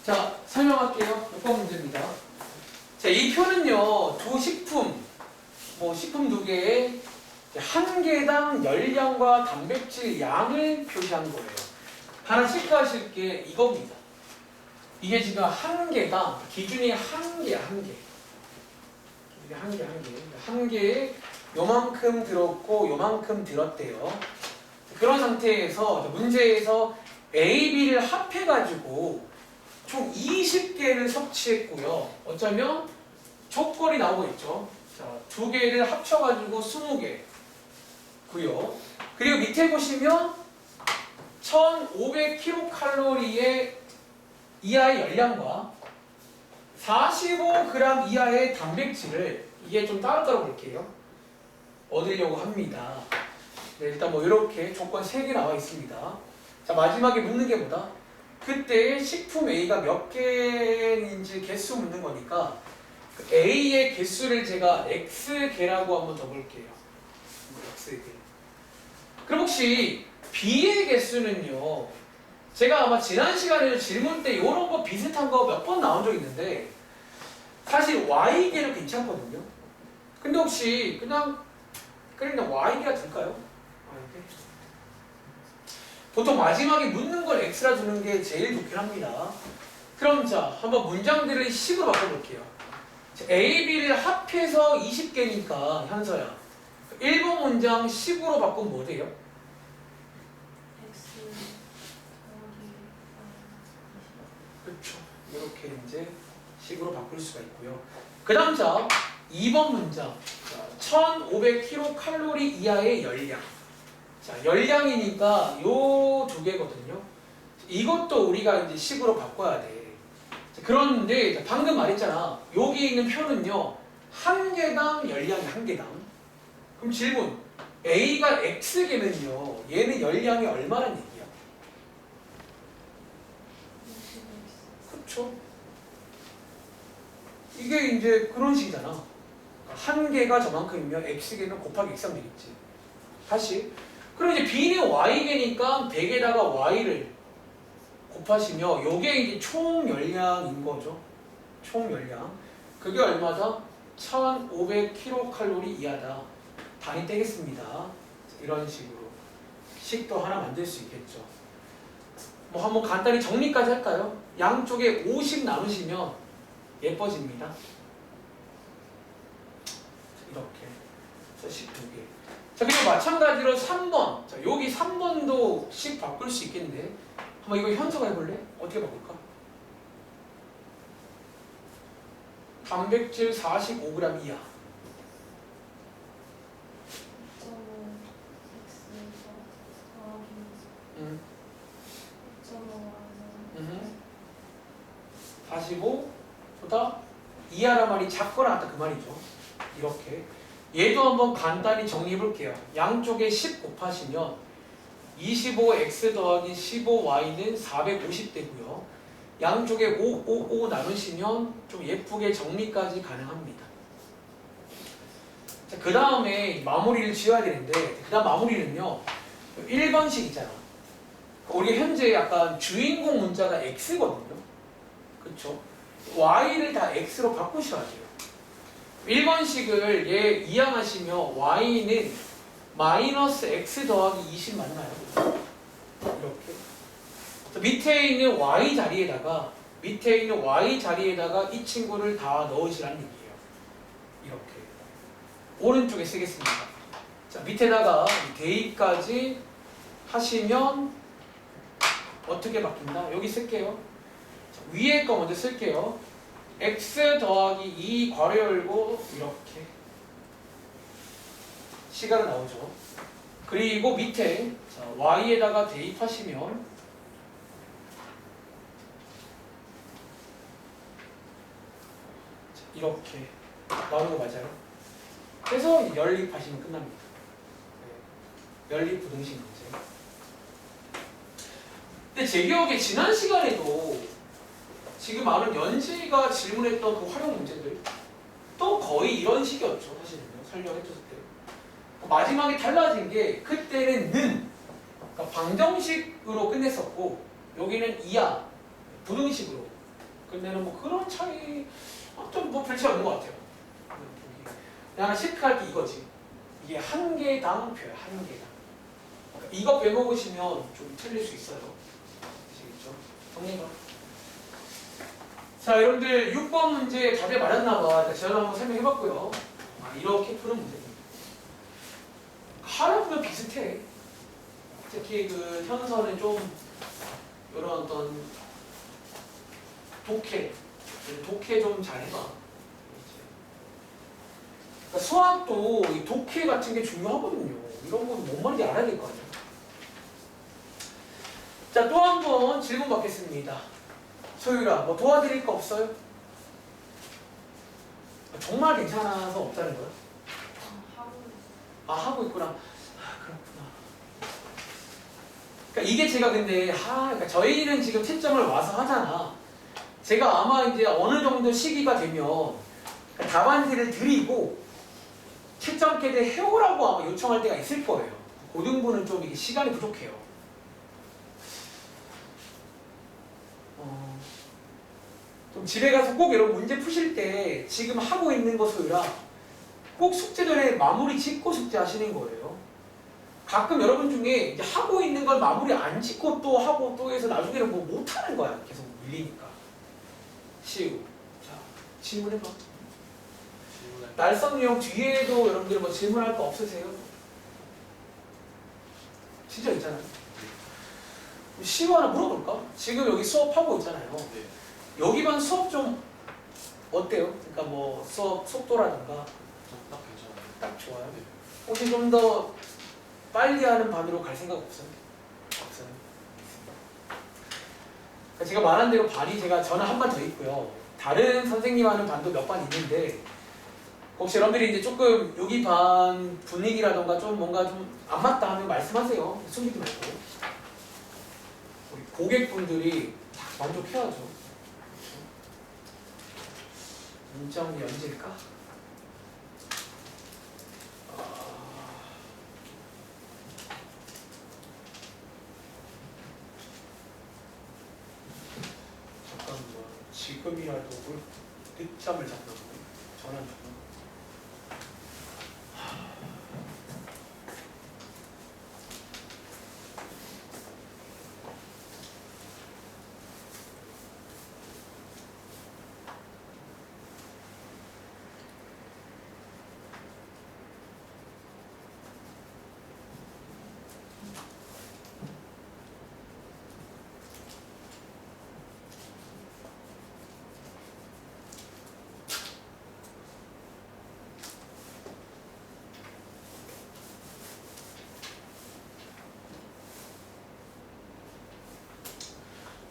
자, 설명할게요. 6번 문제입니다. 자, 이 표는요, 두 식품, 식품 두 개에 한 개당 열량과 단백질 양을 표시한 거예요. 하나 체크하실 게 이겁니다. 이게 지금 한 개당, 기준이 한 개. 이게 한 개에 요만큼 들었고, 요만큼 들었대요. 그런 상태에서 문제에서 A, B를 합해가지고 총 20개를 섭취했고요. 어쩌면 조건이 나오고 있죠. 자, 두 개를 합쳐가지고 20개고요. 그리고 밑에 보시면 1500kcal의 이하의 열량과 45g 이하의 단백질을 이게 좀 따로따로 볼게요. 얻으려고 합니다. 네, 일단 이렇게 조건 3개 나와 있습니다. 자, 마지막에 묻는 게 뭐다? 그때 식품 A가 몇 개인지 개수 묻는 거니까 A의 개수를 제가 X개라고 한번 더 볼게요. X개. 그럼 혹시 B의 개수는요? 제가 아마 지난 시간에 질문 때 이런 거 비슷한 거 몇 번 나온 적 있는데 사실 Y개로 괜찮거든요. 근데 혹시 그냥 Y개가 될까요? 보통 마지막에 묻는 걸 X라 주는 게 제일 좋긴 합니다. 그럼 자, 한번 문장들을 식으로 바꿔볼게요. A, B를 합해서 20개니까 현서야. 1번 문장 식으로 바꾸면 뭐 돼요? X 그렇죠. 이렇게 이제 식으로 바꿀 수가 있고요. 그 다음 자, 2번 문장. 1500kcal 이하의 열량. 자, 열량이니까 요 두 개거든요. 이것도 우리가 이제 식으로 바꿔야 돼. 자, 그런데 방금 말했잖아. 여기 있는 표는요. 한 개당 열량이 한 개당. 그럼 질문. A가 X개면요. 얘는 열량이 얼마란 얘기야? 그렇죠. 이게 이제 그런 식이잖아. 한 개가 저만큼이면 X개는 곱하기 X하면 되겠지. 다시. 그럼 이제 B는 Y개니까 100에다가 Y를 곱하시면 요게 이제 총 열량인 거죠. 총 열량. 그게 얼마다? 1500kcal 이하다. 단위 떼겠습니다. 이런 식으로. 식도 하나 만들 수 있겠죠. 한번 간단히 정리까지 할까요? 양쪽에 50 나누시면 예뻐집니다. 이렇게. 자, 12개. 자, 그리고 마찬가지로 3번. 자, 여기 3번도 식 바꿀 수 있겠는데. 한번 이거 현서가 해볼래? 어떻게 바꿀까? 단백질 45g 이하. 45보다 이하란 말이 작거나 같다 그 말이죠. 이렇게. 얘도 한번 간단히 정리해 볼게요. 양쪽에 10 곱하시면 25x 더하기 15y는 450 되고요. 양쪽에 5 나누시면 좀 예쁘게 정리까지 가능합니다. 자, 그 다음에 마무리를 지어야 되는데 그 다음 마무리는요. 1번식 있잖아. 우리 현재 약간 주인공 문자가 x거든요. 그렇죠? y를 다 x로 바꾸셔야 돼요. 1번식을 얘 이항하시면 y는 마이너스 x 더하기 20 맞나요? 이렇게. 밑에 있는 y 자리에다가 이 친구를 다 넣으시라는 얘기예요. 이렇게. 오른쪽에 쓰겠습니다. 자, 밑에다가 대입까지 하시면 어떻게 바뀐다? 여기 쓸게요. 자, 위에 거 먼저 쓸게요. x 더하기 2 괄호 열고 이렇게 시가로 나오죠. 그리고 밑에 자, y에다가 대입하시면 자, 이렇게 나오는 거 맞아요? 그래서 연립하시면 끝납니다. 네. 연립 부등식 문제. 근데 제 기억에 지난 시간에도 지금 아는 연지가 질문했던 그 활용 문제들 또 거의 이런 식이었죠. 사실은요. 설명해줬을 때. 마지막에 달라진 게 그때는 는 그러니까 방정식으로 끝냈었고 여기는 이하 부등식으로 끝내는 뭐 그런 차이 좀 뭐 별치 않은 것 같아요. 그냥 하나 체크할 게 이거지. 이게 한 개당 표야, 한 개당. 그러니까 이거 빼먹으시면 좀 틀릴 수 있어요. 아시겠죠? 정리가. 자, 여러분들 6번 문제 답을 맞았나봐. 제가 한번 설명해봤고요. 이렇게 푸는 문제입니다. 하나 보면 비슷해. 특히 그 현서는 좀 이런 어떤 독해 좀 잘해봐. 그러니까 수학도 이 독해 같은 게 중요하거든요. 이런 건 뭔 말인지 알아야 될 거 아니야. 자, 또 한 번 질문 받겠습니다. 소율아, 뭐 도와드릴 거 없어요? 정말 괜찮아서 없다는 거야? 하고 있구나. 그렇구나. 그러니까 이게 제가 근데 그러니까 저희는 지금 채점을 와서 하잖아. 제가 아마 이제 어느 정도 시기가 되면 답안지를 드리고 채점 캐드 해오라고 아마 요청할 때가 있을 거예요. 고등부는 좀 이게 시간이 부족해요. 좀 집에 가서 꼭 이런 문제 푸실 때 지금 하고 있는 거 소유라 꼭 숙제 전에 마무리 짓고 숙제 하시는 거예요. 가끔 여러분 중에 이제 하고 있는 걸 마무리 안 짓고 또 하고 또 해서 나중에는 뭐 못하는 거야. 계속 밀리니까. 시우. 자, 질문해봐. 날성 유형 뒤에도 여러분들 뭐 질문할 거 없으세요? 진짜 있잖아요. 시우 하나 물어볼까? 지금 여기 수업하고 있잖아요. 네. 여기만 수업 좀 어때요? 그러니까 뭐 수업 속도라든가 딱 괜찮아요. 딱 좋아요. 네. 혹시 좀 더 빨리 하는 반으로 갈 생각 없어요? 없어요. 그러니까 제가 말한 대로 반이 저는 한 반 더 있고요. 다른 선생님 하는 반도 몇 반 있는데 혹시 여러분들이 이제 조금 여기 반 분위기라던가 좀 뭔가 좀 안 맞다 하면 말씀하세요. 숨기지 말고. 우리 고객분들이 다 만족해야죠. 인정 연재일까? 잠깐만 지금이라도 늦잠을 잤나 보네. 전화 좀.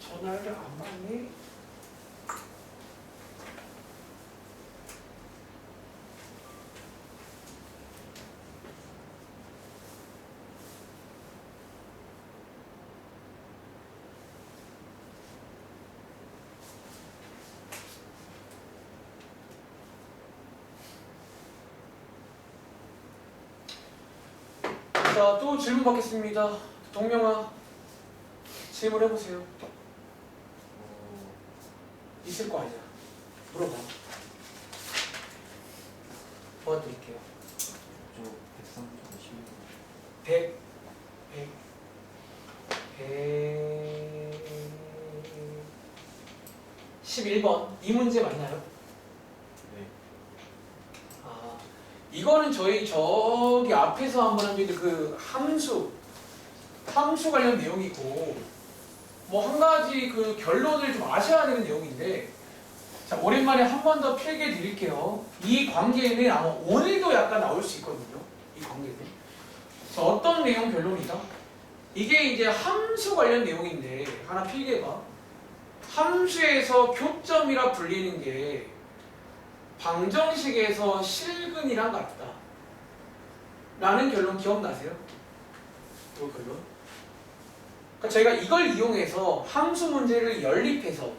전화를 안 받니? 자, 또 질문 받겠습니다. 동명아, 질문해보세요. 있을 거 아니야. 물어봐. 도와드릴게요. 저 103점 100 11번. 이 문제 맞나요? 네. 이거는 저기 앞에서 한번 한 적인데 그 함수 관련 내용이고 뭐 한 가지 그 결론을 좀 아셔야 되는 내용인데 자 오랜만에 한 번 더 필기해 드릴게요. 이 관계는 아마 오늘도 약간 나올 수 있거든요. 이 관계는. 자 어떤 내용 결론이다? 이게 이제 함수 관련 내용인데 하나 필기해봐. 함수에서 교점이라 불리는 게 방정식에서 실근이랑 같다. 라는 결론 기억나세요? 이 결론? 그러니까 저희가 이걸 이용해서 함수 문제를 연립해서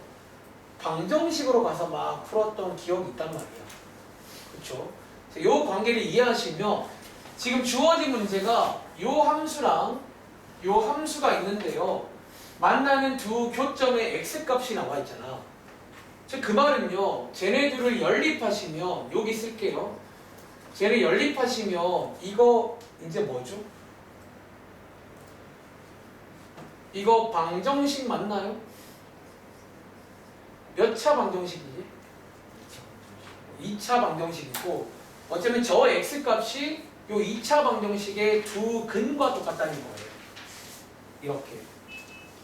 방정식으로 가서 막 풀었던 기억이 있단 말이야. 그렇죠? 이 관계를 이해하시면 지금 주어진 문제가 이 함수랑 이 함수가 있는데요. 만나는 두 교점의 x값이 나와 있잖아. 즉 그 말은요, 쟤네들을 연립하시면 여기 쓸게요. 쟤네 연립하시면 이거 이제 뭐죠? 이거 방정식 맞나요? 몇 차 방정식이지? 2차 방정식이고 어쩌면 저 x값이 요 2차 방정식의 두 근과 똑같다는 거예요. 이렇게.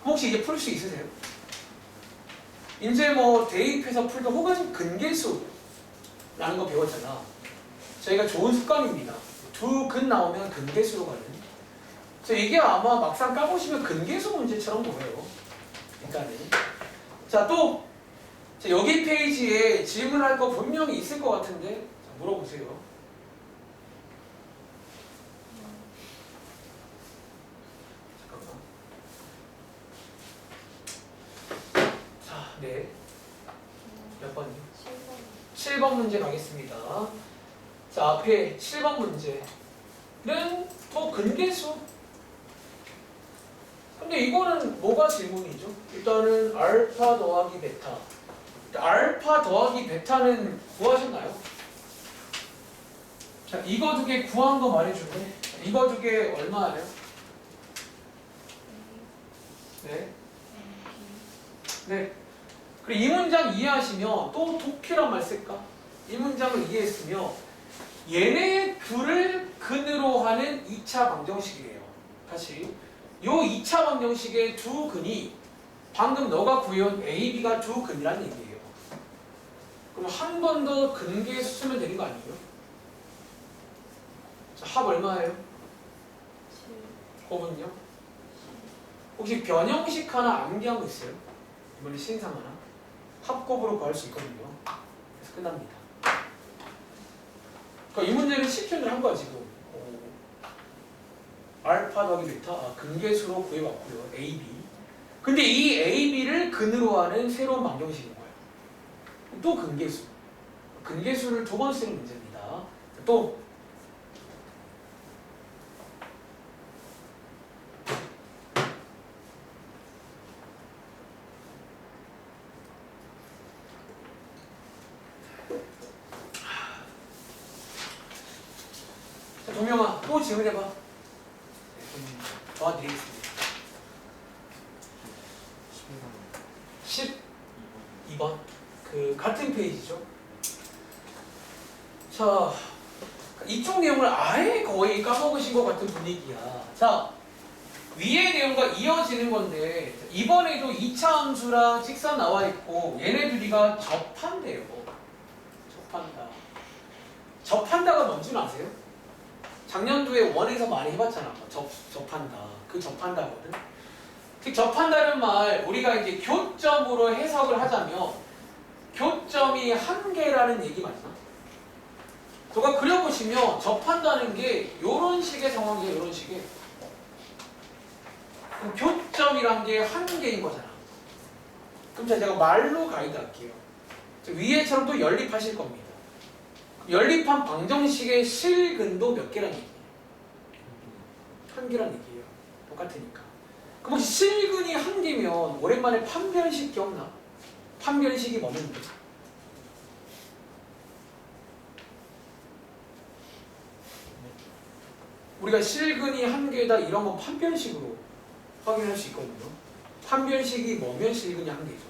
혹시 이제 풀 수 있으세요? 이제 뭐 대입해서 풀도 혹은 근계수라는 거 배웠잖아. 저희가 좋은 습관입니다. 두 근 나오면 근계수로 가는. 그래서 이게 아마 막상 까보시면 근계수 문제처럼 보여요. 일단은. 자, 또 자, 여기 페이지에 질문할 거 분명히 있을 것 같은데 자, 물어보세요. 잠깐만. 자, 네. 몇 번이요? 7번 문제 가겠습니다. 자, 앞에 7번 문제는 또 근계수. 근데 이거는 뭐가 질문이죠? 일단은 알파 더하기 베타. 알파 더하기 베타는 구하셨나요? 자, 이거 두 개 구한 거 말해줄래? 이거 두 개 얼마예요? 네. 네. 그리고 이 문장 이해하시면 또 도피란 말 쓸까? 이 문장을 이해했으면 얘네 둘을 근으로 하는 2차 방정식이에요. 다시 요 2차 방정식의 두 근이 방금 너가 구해온 A, B가 두 근이라는 얘기예요. 그럼 한 번 더 근계수 쓰면 되는 거 아니에요? 자, 합 얼마예요? 9분요? 혹시 변형식 하나 암기한 거 있어요? 이번에 신상 하나? 합곱으로 구할 수 있거든요. 그래서 끝납니다. 그러니까 이 문제는 실현을 한 거야 지금. 알파 더하기 베타 근계수로 구해왔고요. A, B. 근데 이 A, B를 근으로 하는 새로운 방정식인 거예요. 또 근계수. 근계수를 두 번 쓰는 문제입니다. 또 자, 동명아 또 질문해봐. 네, 좀 도와드리겠습니다. 12번 그 같은 페이지죠. 자, 이쪽 내용을 아예 거의 까먹으신 것 같은 분위기야. 자, 위의 내용과 이어지는 건데 이번에도 2차 함수랑 직선 나와 있고 얘네 둘이가 접한대요. 접한다. 접한다가 뭔지 아세요? 작년도에 원에서 많이 해봤잖아. 접한다. 그 접한다거든. 즉 접한다는 말 우리가 이제 교점으로 해석을 하자면 교점이 한 개라는 얘기 맞나? 누가 그려보시면 접한다는 게 이런 식의 상황이에요. 이런 식의. 그럼 교점이란 게 한 개인 거잖아. 그럼 제가 말로 가이드 할게요. 위에처럼 또 연립하실 겁니다. 연립한 방정식의 실근도 몇 개란 얘기예요? 한 개란 얘기예요. 똑같으니까. 그럼 혹시 실근이 한 개면 오랜만에 판별식 기억나? 판별식이 뭐는데? 우리가 실근이 한 개다 이런 건 판별식으로 확인할 수 있거든요. 판별식이 뭐면 실근이 한 개죠?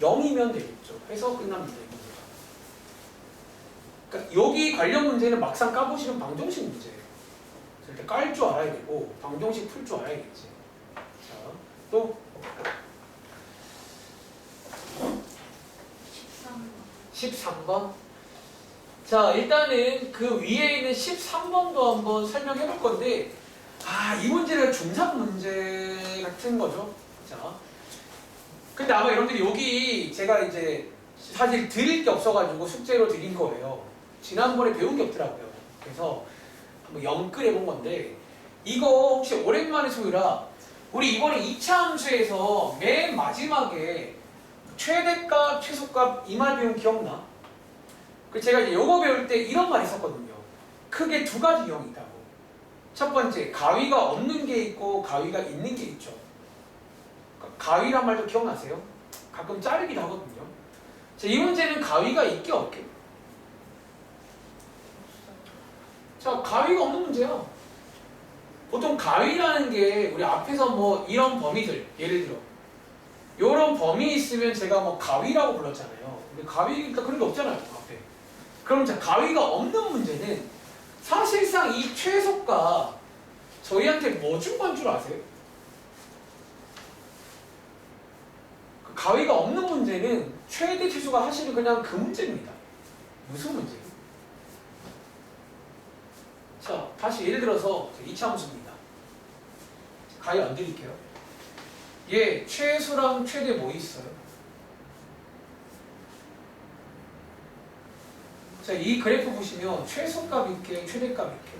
0이면 되겠죠. 해서 끝납니다. 그러니까 여기 관련 문제는 막상 까보시면 방정식 문제예요. 일단 깔 줄 알아야 되고 방정식 풀 줄 알아야겠지. 자, 또 13번. 자, 일단은 그 위에 있는 13번도 한번 설명해 볼 건데 이 문제가 중3 문제 같은 거죠. 자, 근데 아마 여러분들이 여기 제가 이제 사실 드릴 게 없어가지고 숙제로 드린 거예요. 지난번에 배운 게 없더라고요. 그래서 한번 영끌 해본 건데 이거 혹시 오랜만에 소유라 우리 이번에 2차 함수에서 맨 마지막에 최대값, 최소값 이 말 배운 기억나? 그 제가 이제 요거 배울 때 이런 말 있었거든요. 크게 두 가지 유형이 있다고. 첫 번째, 가위가 없는 게 있고 가위가 있는 게 있죠. 가위란 말도 기억나세요? 가끔 자르기도 하거든요. 자, 이 문제는 가위가 있게 없게? 자, 가위가 없는 문제야. 보통 가위라는 게 우리 앞에서 뭐 이런 범위들, 예를 들어 이런 범위 있으면 제가 뭐 가위라고 불렀잖아요. 근데 가위가 그런 게 없잖아요, 앞에. 그럼 자, 가위가 없는 문제는 사실상 이 최소가 저희한테 뭐 준 건 줄 아세요? 그 가위가 없는 문제는 최대 최소가 사실은 그냥 그 문제입니다. 무슨 문제예요? 자, 다시 예를 들어서 2차 함수입니다. 가위 안 드릴게요. 얘 최소랑 최대 뭐 있어요? 자, 이 그래프 보시면 최소값 있게 최대값 있게.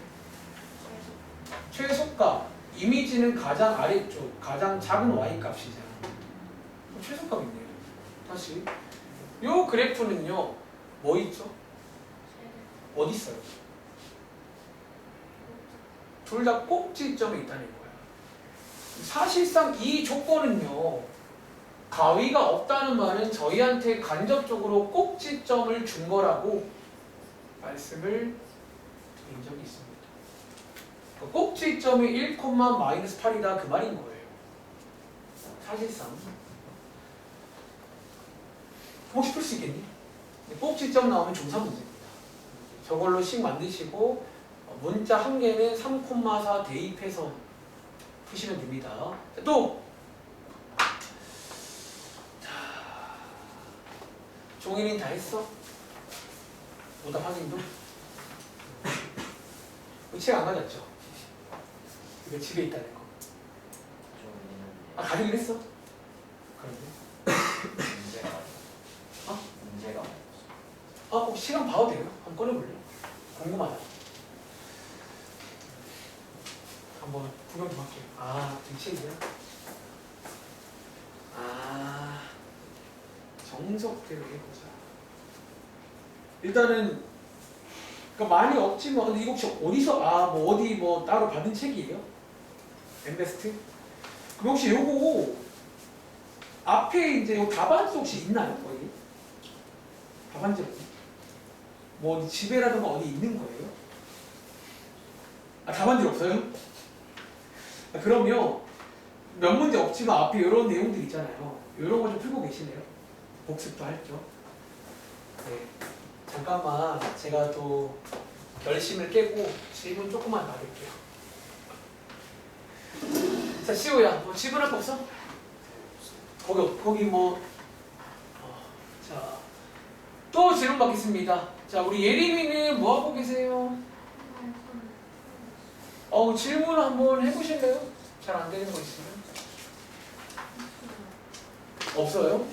최소값 이미지는 가장 아래쪽 가장 작은 y값이잖아. 최소값 있네요. 다시 요 그래프는요 뭐 있죠? 어디 있어요? 둘 다 꼭지점에 있다는 거야. 사실상 이 조건은요 가위가 없다는 말은 저희한테 간접적으로 꼭지점을 준 거라고 말씀을 드린 적이 있습니다. 그 꼭지점이 1,-8이다 그 말인 거예요. 사실상 혹시 풀 수 있겠니? 꼭지점 나오면 중3 문제입니다. 저걸로 식 만드시고 문자 한 개는 3,4 대입해서 푸시면 됩니다. 또 종일이는 다 했어? 오답 확인도? 책 안 가졌죠? 이거 집에 있다는 거. 아, 가지긴 했어? 그런데? 문제가 어? 문제가 혹시 시간 봐도 돼요? 한번 꺼내볼래? 궁금하다. 한번 구경 좀 할게요. 아, 등책이야? 아, 정석대로 해보자. 일단은 그러니까 많이 없지만 근데 이거 혹시 어디서 뭐 어디 뭐 따로 받은 책이에요? 엠베스트? 그럼 혹시 요거 앞에 이제 요 답안지 혹시 있나요? 거기? 답안지 어디? 뭐 어디 집에라든가 어디 있는 거예요? 답안지 없어요? 그럼요 몇 문제 없지만 앞에 이런 내용들 있잖아요. 이런 거 좀 풀고 계시네요. 복습도 할 겸. 네. 잠깐만 제가 또 결심을 깨고 질문 조금만 받을게요. 자, 시우야, 뭐 질문할 거 없어? 거기 뭐 자, 또 질문 받겠습니다. 자, 우리 예림이는 뭐 하고 계세요? 질문 한번 해보실래요? 잘 안 되는 거 있으면? 없어요?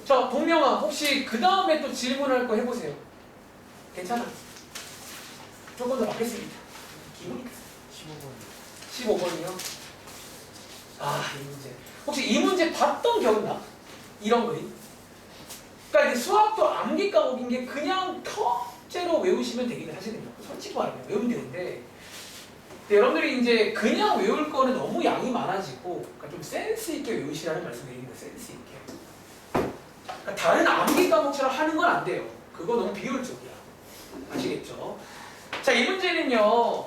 자, 동명아, 혹시 그 다음에 또 질문할 거 해보세요. 괜찮아. 조금 더 받겠습니다. 기분이 15번 15번이요? 이 문제. 혹시 이 문제 봤던 기억나? 이런 거임? 그러니까 이제 수학도 암기 과목인 게 그냥 통째로 외우시면 되긴 하시거든요. 솔직히 말하면 외우면 되는데 여러분들이 이제 그냥 외울 거는 너무 양이 많아지고 그러니까 좀 센스 있게 외우시라는 말씀드립니다. 센스 있게. 그러니까 다른 암기 과목처럼 하는 건 안 돼요. 그거 너무 비효율적이야. 아시겠죠? 자, 이 문제는요.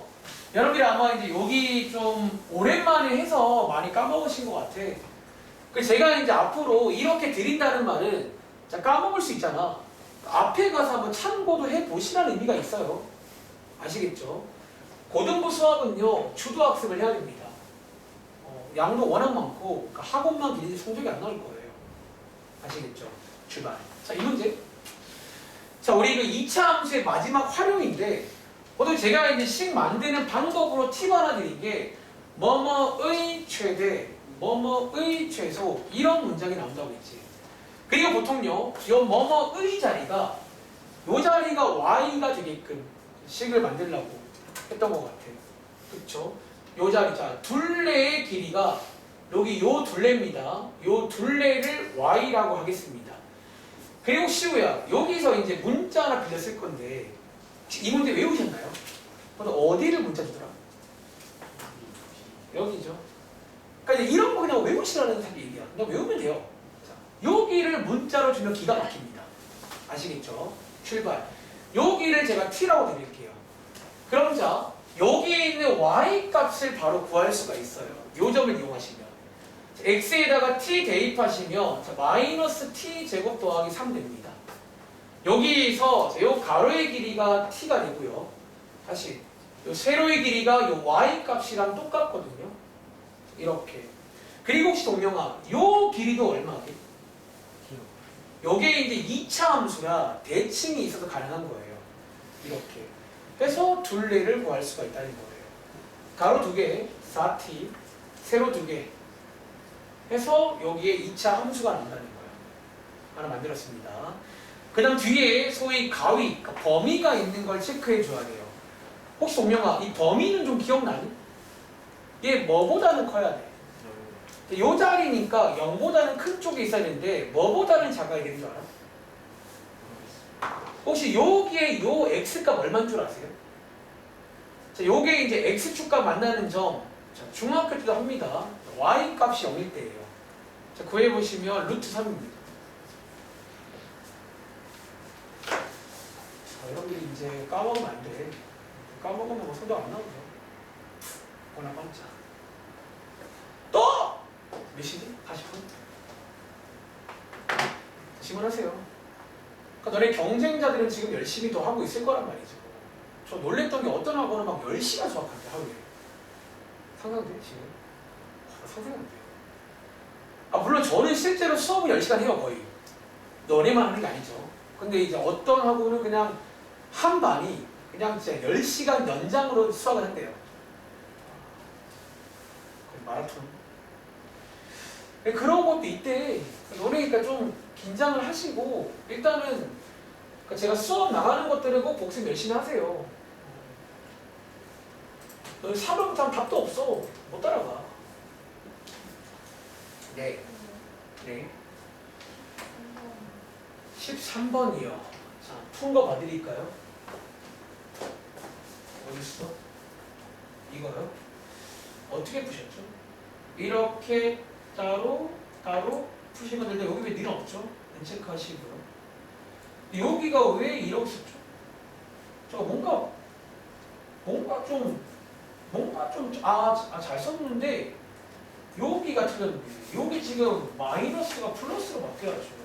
여러분들이 아마 이제 여기 좀 오랜만에 해서 많이 까먹으신 것 같아. 그래서 제가 이제 앞으로 이렇게 드린다는 말은 자, 까먹을 수 있잖아. 앞에 가서 한번 참고도 해보시라는 의미가 있어요. 아시겠죠? 고등부 수학은요, 주도학습을 해야 됩니다. 양도 워낙 많고 그러니까 학원만 길이지 성적이 안 나올 거예요. 아시겠죠? 출발. 자, 이 문제. 자, 우리 그 2차 함수의 마지막 활용인데 오늘 제가 이제 식 만드는 방법으로 팁 하나 드린 게 뭐뭐의 최대, 뭐뭐의 최소 이런 문장이 나온다고 했지. 그리고 보통요, 요 뭐뭐의 자리가 요 자리가 y가 되게끔 식을 만들려고 했던 것 같아요. 그쵸? 요 자리, 자, 둘레의 길이가 여기 요 둘레입니다. 요 둘레를 y라고 하겠습니다. 그리고 시우야, 여기서 이제 문자 하나 빌렸을 건데 이 문제 외우셨나요? 어디를 문자 주더라? 여기죠. 그러니까 이제 이런 거 그냥 외우시라는 얘기야. 그냥 외우면 돼요. 자, 여기를 문자로 주면 기가 막힙니다. 아시겠죠? 출발. 여기를 제가 t라고 드릴게요. 그럼 자, 여기에 있는 y 값을 바로 구할 수가 있어요. 요 점을 이용하시면. x에다가 t 대입하시면 자, 마이너스 t 제곱 더하기 3 됩니다. 여기서 요 가로의 길이가 t가 되고요. 다시 요 세로의 길이가 요 y 값이랑 똑같거든요. 이렇게. 그리고 혹시 동명아, 요 길이도 얼마게? 요게 이제 2차 함수라 대칭이 있어서 가능한 거예요. 이렇게. 그래서 둘레를 구할 수가 있다는 거예요. 가로 2개, 4t, 세로 2개. 해서 여기에 2차 함수가 나온다는 거예요. 하나 만들었습니다. 그 다음 뒤에 소위 가위, 그러니까 범위가 있는 걸 체크해 줘야 돼요. 혹시 동명아, 이 범위는 좀 기억나니? 얘 뭐보다는 커야 돼? 요 자리니까 0보다는 큰 쪽에 있어야 되는데 뭐보다는 작아야 되는 줄 알아? 혹시 여기에 요 x값 얼마인 줄 아세요? 자, 요게 이제 x축과 만나는 점, 자, 중학교 때도 합니다. y 값이 0일 때예요. 자, 구해보시면 루트 3입니다. 여러분들이 이제 까먹으면 안 돼. 까먹으면 뭐 손도 안 나오죠. 거나 깜짝. 또! 몇 시지? 40분? 질문하세요. 그러니까 너네 경쟁자들은 지금 열심히 더 하고 있을 거란 말이죠. 저 놀랬던 게 어떤 학원은 막 10시간 수학한대, 하루에. 상상돼, 지금? 상상이 안 돼요. 아, 물론 저는 실제로 수업을 10시간 해요, 거의. 너네만 하는 게 아니죠. 근데 이제 어떤 학원은 그냥 한 반이 그냥 진짜 10시간 연장으로 수학을 한대요. 거의 마라톤. 그런 것도 있대. 너네니까 좀 긴장을 하시고 일단은 그러니까 제가 수업 나가는 것들은 꼭 복습 열심히 하세요. 너 3번부터 하면 답도 없어. 못 따라가. 네. 네. 13번이요. 자, 푼 거 봐드릴까요? 어딨어? 이거요? 어떻게 푸셨죠? 이렇게 따로 푸시면 되는데 여기 왜 니는 없죠? 체크하시고요. 여기가 왜 이렇게 썼죠? 저 뭔가 좀 잘 썼는데 여기가 틀렸는데 여기 지금 마이너스가 플러스로 바뀌어야죠.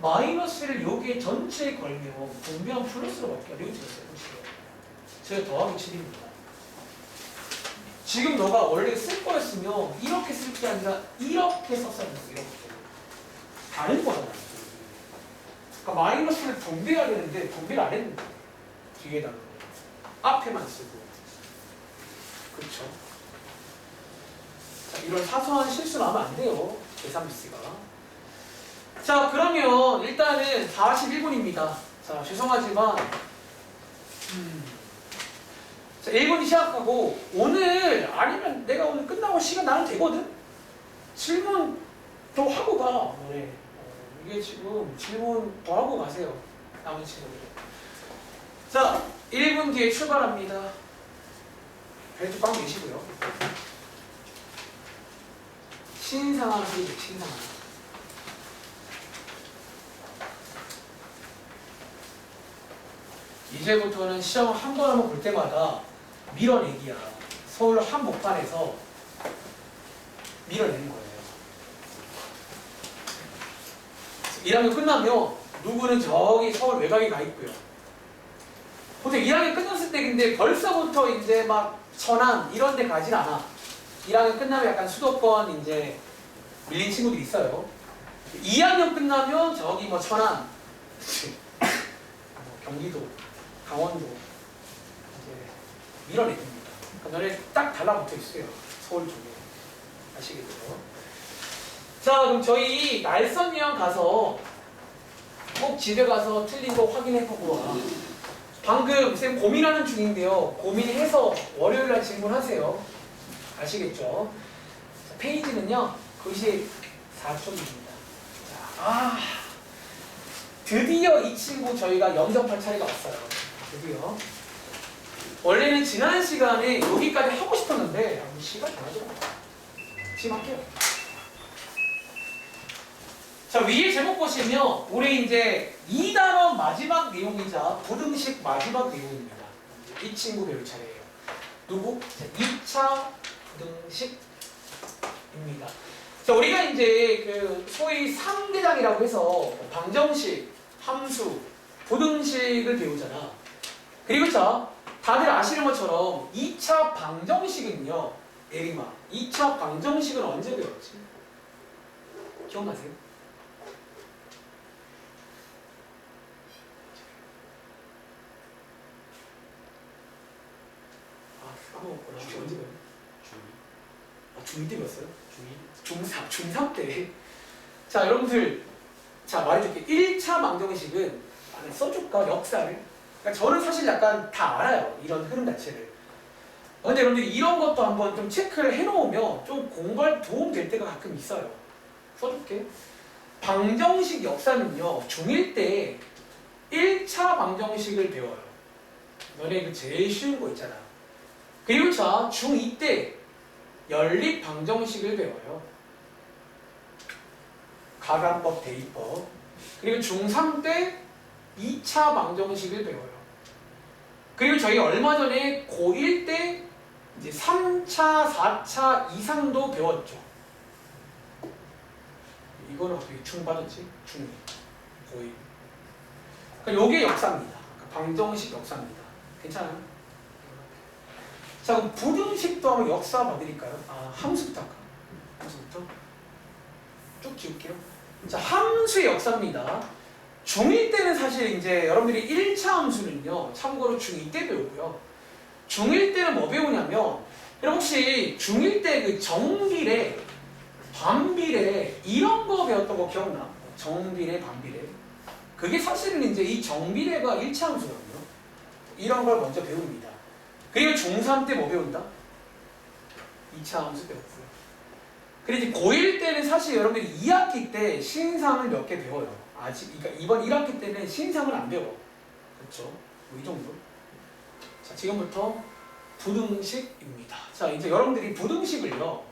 마이너스를 여기에 전체에 걸면 분명 플러스로 바뀌어야 돼요. 여기 틀렸어요. 제가 더하기 7입니다. 지금 너가 원래 쓸 거였으면 이렇게 쓸 게 아니라 이렇게 썼어야 된다. 이렇게. 다른 거잖아. 그러니까 마이너스를 분배해야 되는데 분배를 안 했는데 뒤에다가 앞에만 쓰고. 그렇죠? 자, 이런 사소한 실수는 하면 안 돼요. 계산 미스가. 자, 그러면 일단은 41분입니다. 자, 죄송하지만 자, 1분이 시작하고 오늘 아니면 내가 오늘 끝나고 시간 나는 되거든? 질문 더 하고 가. 네. 이게 지금 질문 더 하고 가세요. 남은 친구들. 자, 1분 뒤에 출발합니다. 벨트 꽉 매시고요. 신상한 소리죠, 신상한. 이제부터는 시험 한 번 볼 때마다 밀어내기야. 서울 한복판에서 밀어내는 거예요. 1학년 끝나면 누구는 저기 서울 외곽에 가 있고요. 보통 1학년 끝났을 때 근데 벌써부터 이제 막 천안 이런 데 가진 않아. 1학년 끝나면 약간 수도권 이제 밀린 친구들이 있어요. 2학년 끝나면 저기 뭐 천안, 경기도, 강원도 이제 밀어내립니다. 그러니까 너네 딱 달라붙어 있어요. 서울 쪽에. 아시겠죠? 자, 그럼 저희 날선 유형 가서 꼭 집에 가서 틀린 거 확인해보고 와. 방금 쌤 고민하는 중인데요. 고민해서 월요일날 질문하세요. 아시겠죠? 자, 페이지는요. 94쪽입니다. 드디어 이 친구 저희가 영접할 차례가 왔어요. 드디어. 원래는 지난 시간에 여기까지 하고 싶었는데 시간이 안 하죠. 심할게요. 자, 위에 제목 보시면 우리 이제 2단원 마지막 내용이자 부등식 마지막 내용입니다. 이 친구 배울 차례예요. 누구? 자, 2차 부등식입니다. 자, 우리가 이제 그 소위 3대장이라고 해서 방정식, 함수, 부등식을 배우잖아. 그리고 자, 다들 아시는 것처럼 2차 방정식은요, 에리마, 2차 방정식은 언제 배웠지? 기억나세요? 까먹었구나. 혹시 언제 배웠니? 중2 때 배웠어요? 중3 때. 자, 여러분들, 자, 말해줄게. 1차 방정식은 안에 써줄까? 역사를. 그러니까 저는 사실 약간 다 알아요. 이런 흐름 자체를. 근데 여러분들 이런 것도 한번 좀 체크를 해놓으면 좀 공부할 도움 될 때가 가끔 있어요. 써줄게. 방정식 역사는요, 중1 때 1차 방정식을 배워요. 너네 그 제일 쉬운 거 있잖아. 그리고 자, 중2 때 연립 방정식을 배워요. 가간법, 대입법. 그리고 중3 때 2차 방정식을 배워요. 그리고 저희 얼마 전에 고1 때 이제 3차, 4차 이상도 배웠죠. 이거는 어떻게 중 받았지? 중2, 고1. 그러니까 요게 역사입니다. 그러니까 방정식 역사입니다. 괜찮아요? 자, 그럼 부등식도 한번 역사 봐드릴까요? 함수부터 할까요? 함수부터 쭉 지울게요. 자, 함수의 역사입니다. 중1 때는 사실 이제 여러분들이 1차 함수는요, 참고로 중2 때 배우고요. 중1 때는 뭐 배우냐면, 여러분 혹시 중1 때 그 정비례, 반비례 이런 거 배웠던 거 기억나? 정비례, 반비례. 그게 사실은 이제 이 정비례가 1차 함수거든요. 이런 걸 먼저 배웁니다. 그리고 중3 때 뭐 배운다? 2차 함수 배웠고요. 그리고 이제 고1 때는 사실 여러분들이 2학기 때 신상을 몇 개 배워요. 아직, 그러니까 이번 1학기 때는 신상을 안 배워. 그렇죠? 뭐 이 정도. 자, 지금부터 부등식입니다. 자, 이제 여러분들이 부등식을요,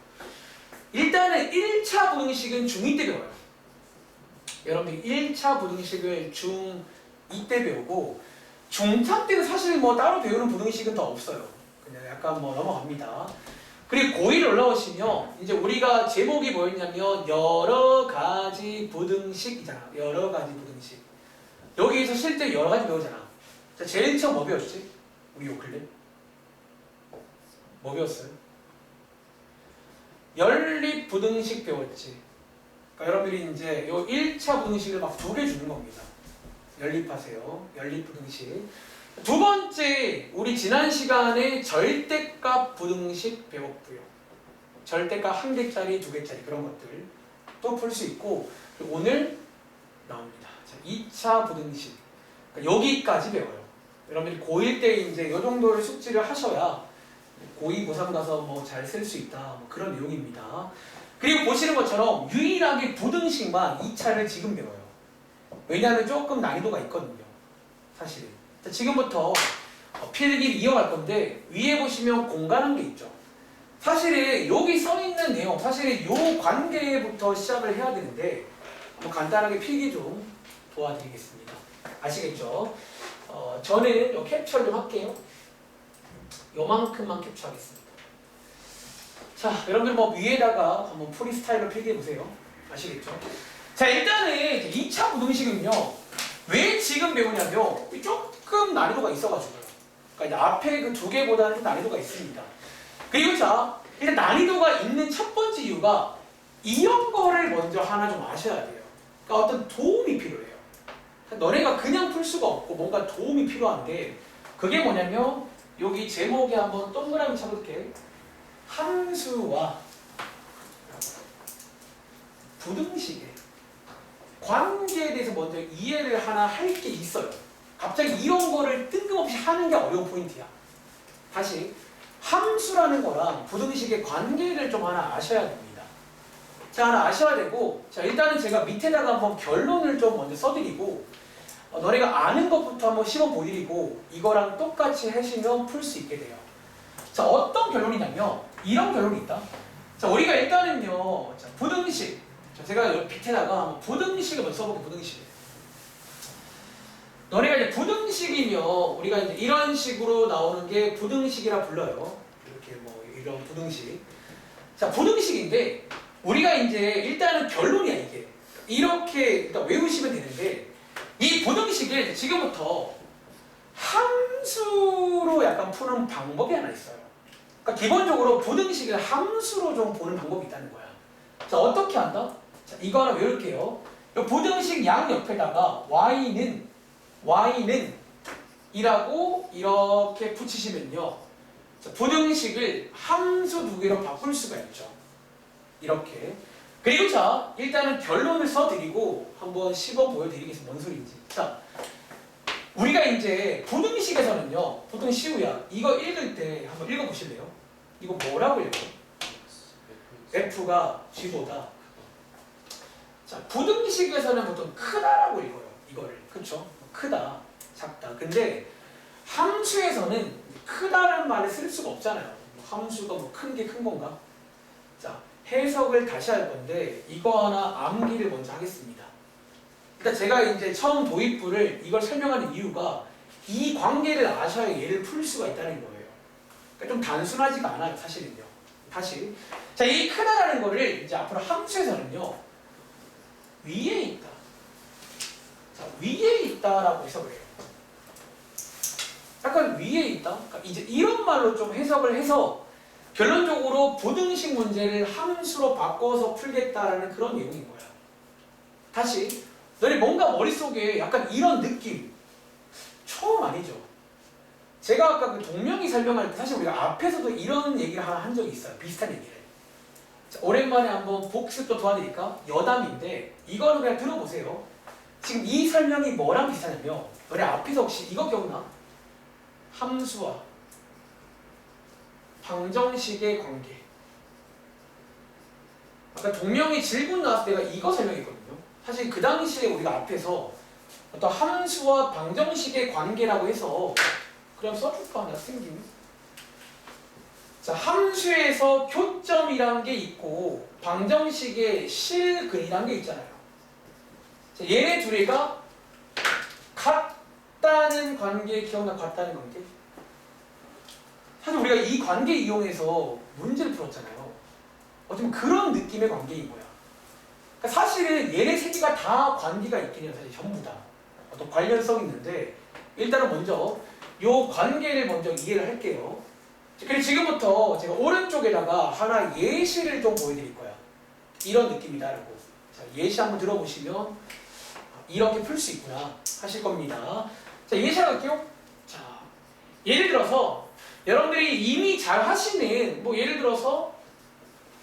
일단은 1차 부등식은 중2 때 배워요. 여러분들이 1차 부등식을 중2 때 배우고, 중3 때는 사실 뭐 따로 배우는 부등식은 더 없어요. 그냥 약간 뭐 넘어갑니다. 그리고 고1 올라오시면 이제 우리가 제목이 뭐였냐면 여러 가지 부등식이잖아. 여러 가지 부등식. 여기에서 실제 여러 가지 배우잖아. 자, 제일 처음 뭐 배웠지? 우리 요 근래? 뭐 배웠어요? 연립 부등식 배웠지. 그러니까 여러분들이 이제 요 1차 부등식을 막 2개 주는 겁니다. 연립하세요. 연립 부등식. 두 번째, 우리 지난 시간에 절대값 부등식 배웠고요. 절대값 1개짜리, 2개짜리 그런 것들 또 풀 수 있고, 그리고 오늘 나옵니다. 자, 2차 부등식. 그러니까 여기까지 배워요. 여러분들이 고1 때 이제 이 정도를 숙지를 하셔야 고2, 고3 가서 뭐 잘 쓸 수 있다. 뭐 그런 내용입니다. 그리고 보시는 것처럼 유일하게 부등식만 2차를 지금 배워요. 왜냐하면 조금 난이도가 있거든요. 사실은. 자, 지금부터 필기를 이어갈 건데 위에 보시면 공간한 게 있죠. 사실은 여기 써있는 내용, 사실은 요 관계부터 시작을 해야 되는데 한번 간단하게 필기 좀 도와드리겠습니다. 아시겠죠? 저는 요 캡처를 좀 할게요. 요만큼만 캡처하겠습니다. 자, 여러분들 뭐 위에다가 한번 프리스타일로 필기해보세요. 아시겠죠? 자, 일단은 2차 부등식은요, 왜 지금 배우냐면 조금 난이도가 있어가지고요. 그러니까 이제 앞에 그 2개보다는 좀 난이도가 있습니다. 그리고 자, 일단 난이도가 있는 첫 번째 이유가 이런 거를 먼저 하나 좀 아셔야 돼요. 그러니까 어떤 도움이 필요해요. 너네가 그냥 풀 수가 없고 뭔가 도움이 필요한데, 그게 뭐냐면 여기 제목에 한번 동그라미 쳐볼게. 함수와 부등식의 관계에 대해서 먼저 이해를 하나 할 게 있어요. 갑자기 이런 거를 뜬금없이 하는 게 어려운 포인트야. 다시, 함수라는 거랑 부등식의 관계를 좀 하나 아셔야 됩니다. 자, 하나 아셔야 되고, 자, 일단은 제가 밑에다가 한번 결론을 좀 먼저 써드리고, 너네가 아는 것부터 한번 시험 보여드리고, 이거랑 똑같이 하시면 풀 수 있게 돼요. 자, 어떤 결론이냐면 이런 결론이 있다. 자, 우리가 일단은요, 자, 부등식. 자, 제가 여기 밑에다가 부등식을 먼저 써볼게요, 부등식. 너네가 이제 부등식이면 우리가 이제 이런 식으로 나오는 게 부등식이라 불러요. 이렇게 뭐 이런 부등식. 자, 부등식인데 우리가 이제 일단은 결론이야 이게. 이렇게 일단 외우시면 되는데 이 부등식을 지금부터 함수로 약간 푸는 방법이 하나 있어요. 그러니까 기본적으로 부등식을 함수로 좀 보는 방법이 있다는 거야. 자, 어떻게 한다? 자, 이거 하나 외울게요. 이 부등식 양 옆에다가 y는 이라고 이렇게 붙이시면요. 자, 부등식을 함수 두 개로 바꿀 수가 있죠. 이렇게. 그리고 자, 일단은 결론을 써드리고 한번 시범 보여드리겠습니다. 뭔 소리인지. 자, 우리가 이제 부등식에서는요, 보통 시우야, 이거 읽을 때 한번 읽어보실래요? 이거 뭐라고 읽어요? F가 G보다. 자, 부등식에서는 보통 크다라고 읽어요. 이거를. 그쵸? 크다, 작다. 근데 함수에서는 크다라는 말을 쓸 수가 없잖아요. 함수가 뭐 큰 게 큰 건가? 자, 해석을 다시 할 건데 이거 하나 암기를 먼저 하겠습니다. 일단 제가 이제 처음 도입부를 이걸 설명하는 이유가 이 관계를 아셔야 얘를 풀 수가 있다는 거예요. 그러니까 좀 단순하지가 않아요, 사실은요. 다시. 자, 이 크다라는 거를 이제 앞으로 함수에서는요, 위에 있다. 자, 위에 있다라고 해석을 해요. 약간 위에 있다? 그러니까 이제 이런 말로 좀 해석을 해서 결론적으로 부등식 문제를 함수로 바꿔서 풀겠다라는 그런 내용인 거야. 다시, 너네 뭔가 머릿속에 약간 이런 느낌 처음 아니죠? 제가 아까 그 동명이 설명할 때 사실 우리가 앞에서도 이런 얘기를 하나 한 적이 있어요. 비슷한 얘기를. 자, 오랜만에 한번 복습 좀 도와드릴까? 여담인데 이거는 그냥 들어보세요. 지금 이 설명이 뭐랑 비슷하냐면 너네 앞에서 혹시 이거 기억나? 함수와 방정식의 관계. 아까 동명이 질문 나왔을 때 내가 이거 설명했거든요. 사실 그 당시에 우리가 앞에서 어떤 함수와 방정식의 관계라고 해서 그냥 써줄까? 내가 생김. 자, 함수에서 교점이라는 게 있고 방정식의 실근이라는 게 있잖아요. 자, 얘네 둘이가 같다는 관계 기억나? 같다는 관계? 사실 우리가 이 관계 이용해서 문제를 풀었잖아요. 어쩌면 그런 느낌의 관계인 거야. 그러니까 사실은 얘네 세 개가 다 관계가 있긴 해요. 사실 전부 다. 어떤 관련성이 있는데 일단은 먼저 요 관계를 먼저 이해를 할게요. 그리고 지금부터 제가 오른쪽에다가 하나 예시를 좀 보여드릴 거야. 이런 느낌이다라고. 자, 예시 한번 들어보시면 이렇게 풀 수 있구나 하실 겁니다. 자, 예시 하나 할게요. 자, 예를 들어서 여러분들이 이미 잘 하시는 뭐 예를 들어서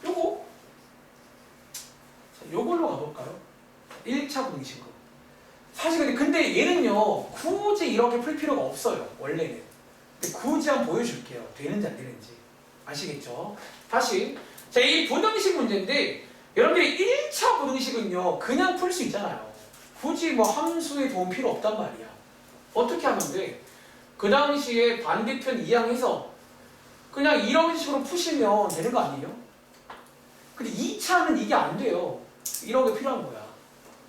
요거 자, 요걸로 가볼까요? 1차 분식으로. 사실 근데 얘는요 굳이 이렇게 풀 필요가 없어요. 원래는. 근데 굳이 한번 보여줄게요. 되는지 안 되는지. 아시겠죠? 다시. 자, 이 부등식 문제인데 여러분들이 1차 부등식은요 그냥 풀 수 있잖아요. 굳이 뭐 함수의 도움 필요 없단 말이야. 어떻게 하면 돼? 그 당시에 반대편 이항해서 그냥 이런 식으로 푸시면 되는 거 아니에요? 근데 2차는 이게 안 돼요. 이런 게 필요한 거야.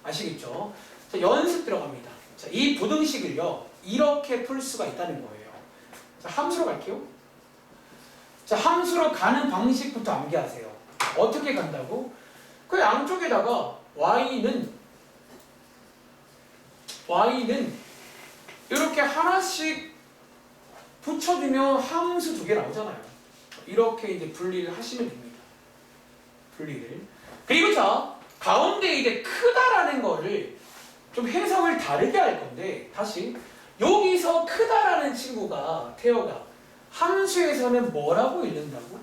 아시겠죠? 자, 연습 들어갑니다. 자, 이 부등식을요 이렇게 풀 수가 있다는 거예요. 자, 함수로 갈게요. 자, 함수로 가는 방식부터 암기하세요. 어떻게 간다고? 그 양쪽에다가 y는 이렇게 하나씩 붙여주면 함수 두 개 나오잖아요. 이렇게 이제 분리를 하시면 됩니다. 분리를. 그리고 자, 가운데 이제 크다라는 거를 좀 해석을 다르게 할 건데 다시 여기서 크다라는 친구가 태어가 함수에서는 뭐라고 읽는다고?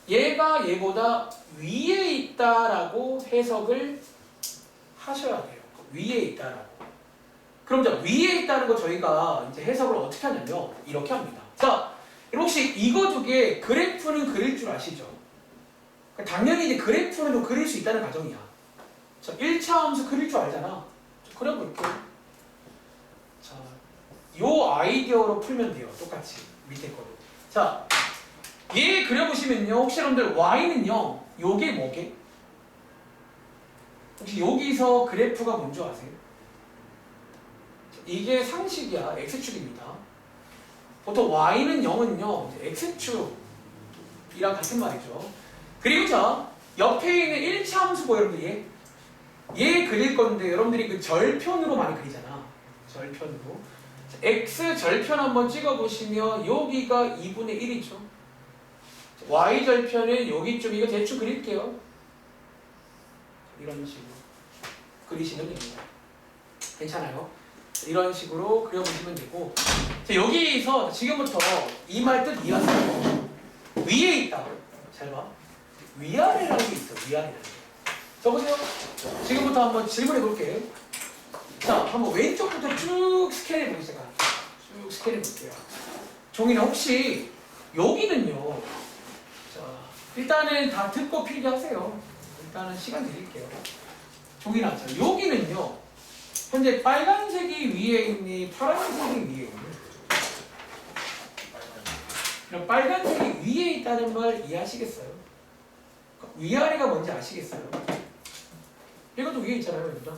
얘가 얘보다 위에 있다라고 해석을 하셔야 돼요. 위에 있다라고. 그럼 자, 위에 있다는 거 저희가 이제 해석을 어떻게 하냐면 이렇게 합니다. 자, 혹시 이거 두 개 그래프는 그릴 줄 아시죠? 당연히 이제 그래프는 좀 그릴 수 있다는 가정이야. 자, 1차 함수 그릴 줄 알잖아. 그려볼게요. 자, 요 아이디어로 풀면 돼요. 똑같이 밑에 거로. 자, 얘 그려보시면요. 혹시 여러분들 y는요. 요게 뭐게? 혹시 여기서 그래프가 뭔지 아세요? 이게 상식이야. x축입니다. 보통 y는 0은요. x축이랑 같은 말이죠. 그리고 자 옆에 있는 1차 함수 뭐 여러분들 얘 그릴 건데 여러분들이 그 절편으로 많이 그리잖아. 절편으로. x 절편 한번 찍어보시면 여기가 2분의 1이죠. y 절편은 여기쯤 이거 대충 그릴게요. 이런 식으로 그리시면 됩니다. 괜찮아요? 이런 식으로 그려보시면 되고 자, 여기서 지금부터 이 말 뜻 이해하세요. 위에 있다. 잘 봐. 위아래라는 게 있어. 위아래라는 게. 자 보세요. 지금부터 한번 질문해 볼게요. 자 한번 왼쪽부터 쭉 스캔해 보겠습니다. 쭉 스캔해 볼게요. 종이나 혹시 여기는요. 자 일단은 다 듣고 필기하세요. 일단은 시간 드릴게요. 종이나 자 여기는요. 현재 빨간색이 위에 있니 파란색이 위에 있니? 그럼 빨간색이 위에 있다는 걸 이해하시겠어요? 위아래가 뭔지 아시겠어요? 이것도 위에 있잖아요, 여기다.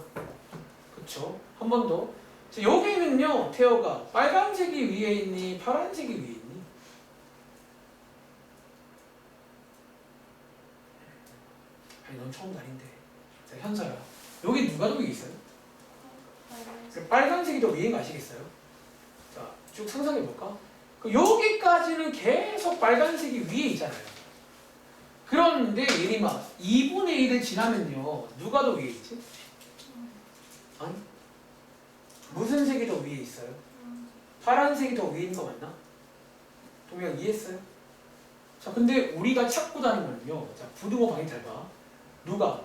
그쵸? 한 번 더. 자, 여기는요, 태어가 빨간색이 위에 있니 파란색이 위에 있니? 아니, 넌 처음 다닌데. 자, 현서야. 여기 누가 더 위에 있어요? 빨간색이 더 위인 거 아시겠어요? 자, 쭉 상상해볼까? 여기까지는 계속 빨간색이 위에 있잖아요. 그런데 예림아, 2분의 1을 지나면요, 누가 더 위에 있지? 아니? 무슨 색이 더 위에 있어요? 파란색이 더 위에 있는 거 맞나? 동양 이해했어요? 자, 근데 우리가 찾고자 하는 거는요, 자, 부등호 방향 잘 봐. 누가?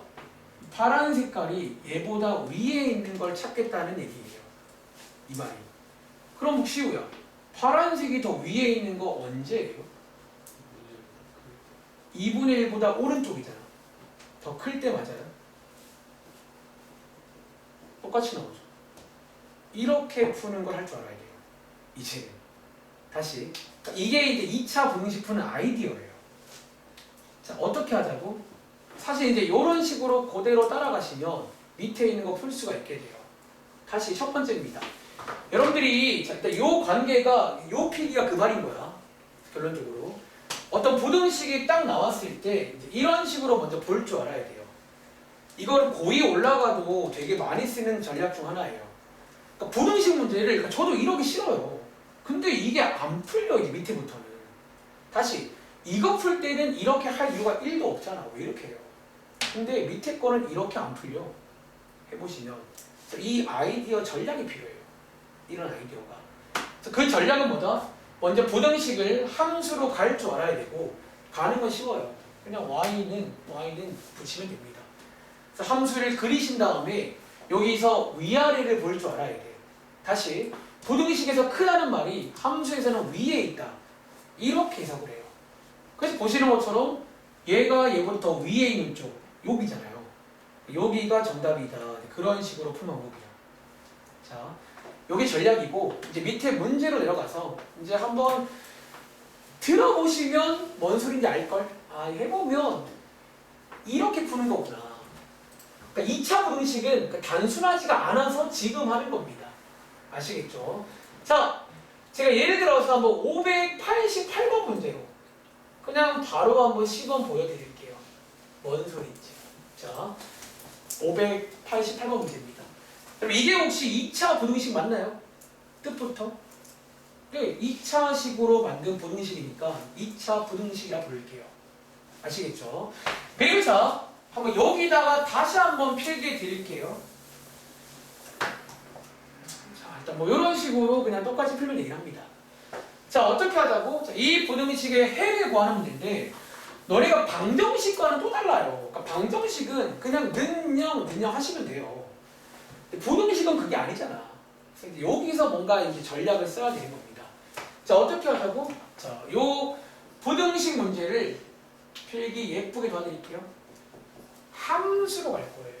파란 색깔이 얘보다 위에 있는 걸 찾겠다는 얘기예요. 이 말이. 그럼 시우야, 파란색이 더 위에 있는 거 언제예요? 2분의 1보다 오른쪽이잖아. 더 클 때 맞아요? 똑같이 나오죠. 이렇게 푸는 걸 할 줄 알아야 돼요. 이제 다시 이게 이제 2차 분식 푸는 아이디어예요. 자, 어떻게 하자고? 사실 이제 이런 식으로 그대로 따라가시면 밑에 있는 거 풀 수가 있게 돼요. 다시 첫 번째입니다. 여러분들이 자, 일단 요 관계가 요 필기가 그 말인 거야. 결론적으로 어떤 부등식이 딱 나왔을 때 이제 이런 식으로 먼저 볼 줄 알아야 돼요. 이걸 고2 올라가도 되게 많이 쓰는 전략 중 하나예요. 그러니까 부등식 문제를 그러니까 저도 이러기 싫어요. 근데 이게 안 풀려 이제 밑에부터는. 다시 이거 풀 때는 이렇게 할 이유가 1도 없잖아. 왜 이렇게 해요? 근데 밑에 거는 이렇게 안 풀려. 해보시면 이 아이디어 전략이 필요해요. 이런 아이디어가. 그 전략은 뭐다? 먼저 부등식을 함수로 갈 줄 알아야 되고 가는 건 쉬워요. 그냥 y는 붙이면 됩니다. 그래서 함수를 그리신 다음에 여기서 위아래를 볼 줄 알아야 돼요. 다시 부등식에서 크다는 말이 함수에서는 위에 있다. 이렇게 해석을 해요. 그래서 보시는 것처럼 얘가 얘보다 더 위에 있는 쪽 여기잖아요. 여기가 정답이다. 그런 식으로 푸는 방법이에요. 자, 요게 전략이고 이제 밑에 문제로 내려가서 이제 한번 들어보시면 뭔 소리인지 알걸? 아, 해보면 이렇게 푸는 거구나. 그러니까 2차 부등식은 단순하지가 않아서 지금 하는 겁니다. 아시겠죠? 자, 제가 예를 들어서 한번 588번 문제로 그냥 바로 한번 시범 보여드릴게요. 뭔 소리인지. 자, 588번 문제입니다. 그럼 이게 혹시 2차 부등식 맞나요? 뜻부터? 네, 2차식으로 만든 부등식이니까 2차 부등식이라 부를게요. 아시겠죠? 그래서 한번 여기다가 다시 한번 필기해 드릴게요. 자, 일단 뭐 이런 식으로 그냥 똑같이 풀면 되긴 합니다. 자, 어떻게 하자고? 자, 이 부등식의 해를 구하는 문제인데 너네가 방정식과는 또 달라요. 그러니까 방정식은 그냥 는영 하시면 돼요. 부등식은 그게 아니잖아. 그래서 여기서 뭔가 이제 전략을 써야 되는 겁니다. 자, 어떻게 하자고? 자, 요 부등식 문제를 필기 예쁘게 도와드릴게요. 함수로 갈 거예요.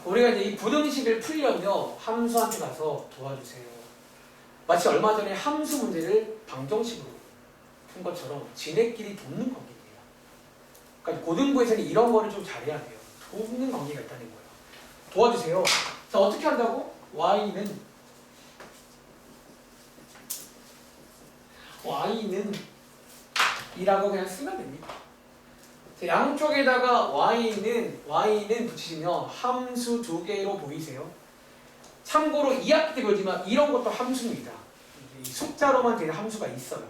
우리가 이제 이 부등식을 풀려면 함수한테 가서 도와주세요. 마치 얼마 전에 함수 문제를 방정식으로 푼 것처럼 지네끼리 돕는 관계입니다. 그러니까 고등부에서는 이런 거를 좀 잘해야 돼요. 돕는 관계가 있다는 거예요. 도와주세요. 자, 어떻게 한다고? y는 이라고 그냥 쓰면 됩니다. 자, 양쪽에다가 y는 붙이시면 함수 두 개로 보이세요. 참고로 2학기 때 그러지만 이런 것도 함수입니다. 이 숫자로만 되는 함수가 있어요.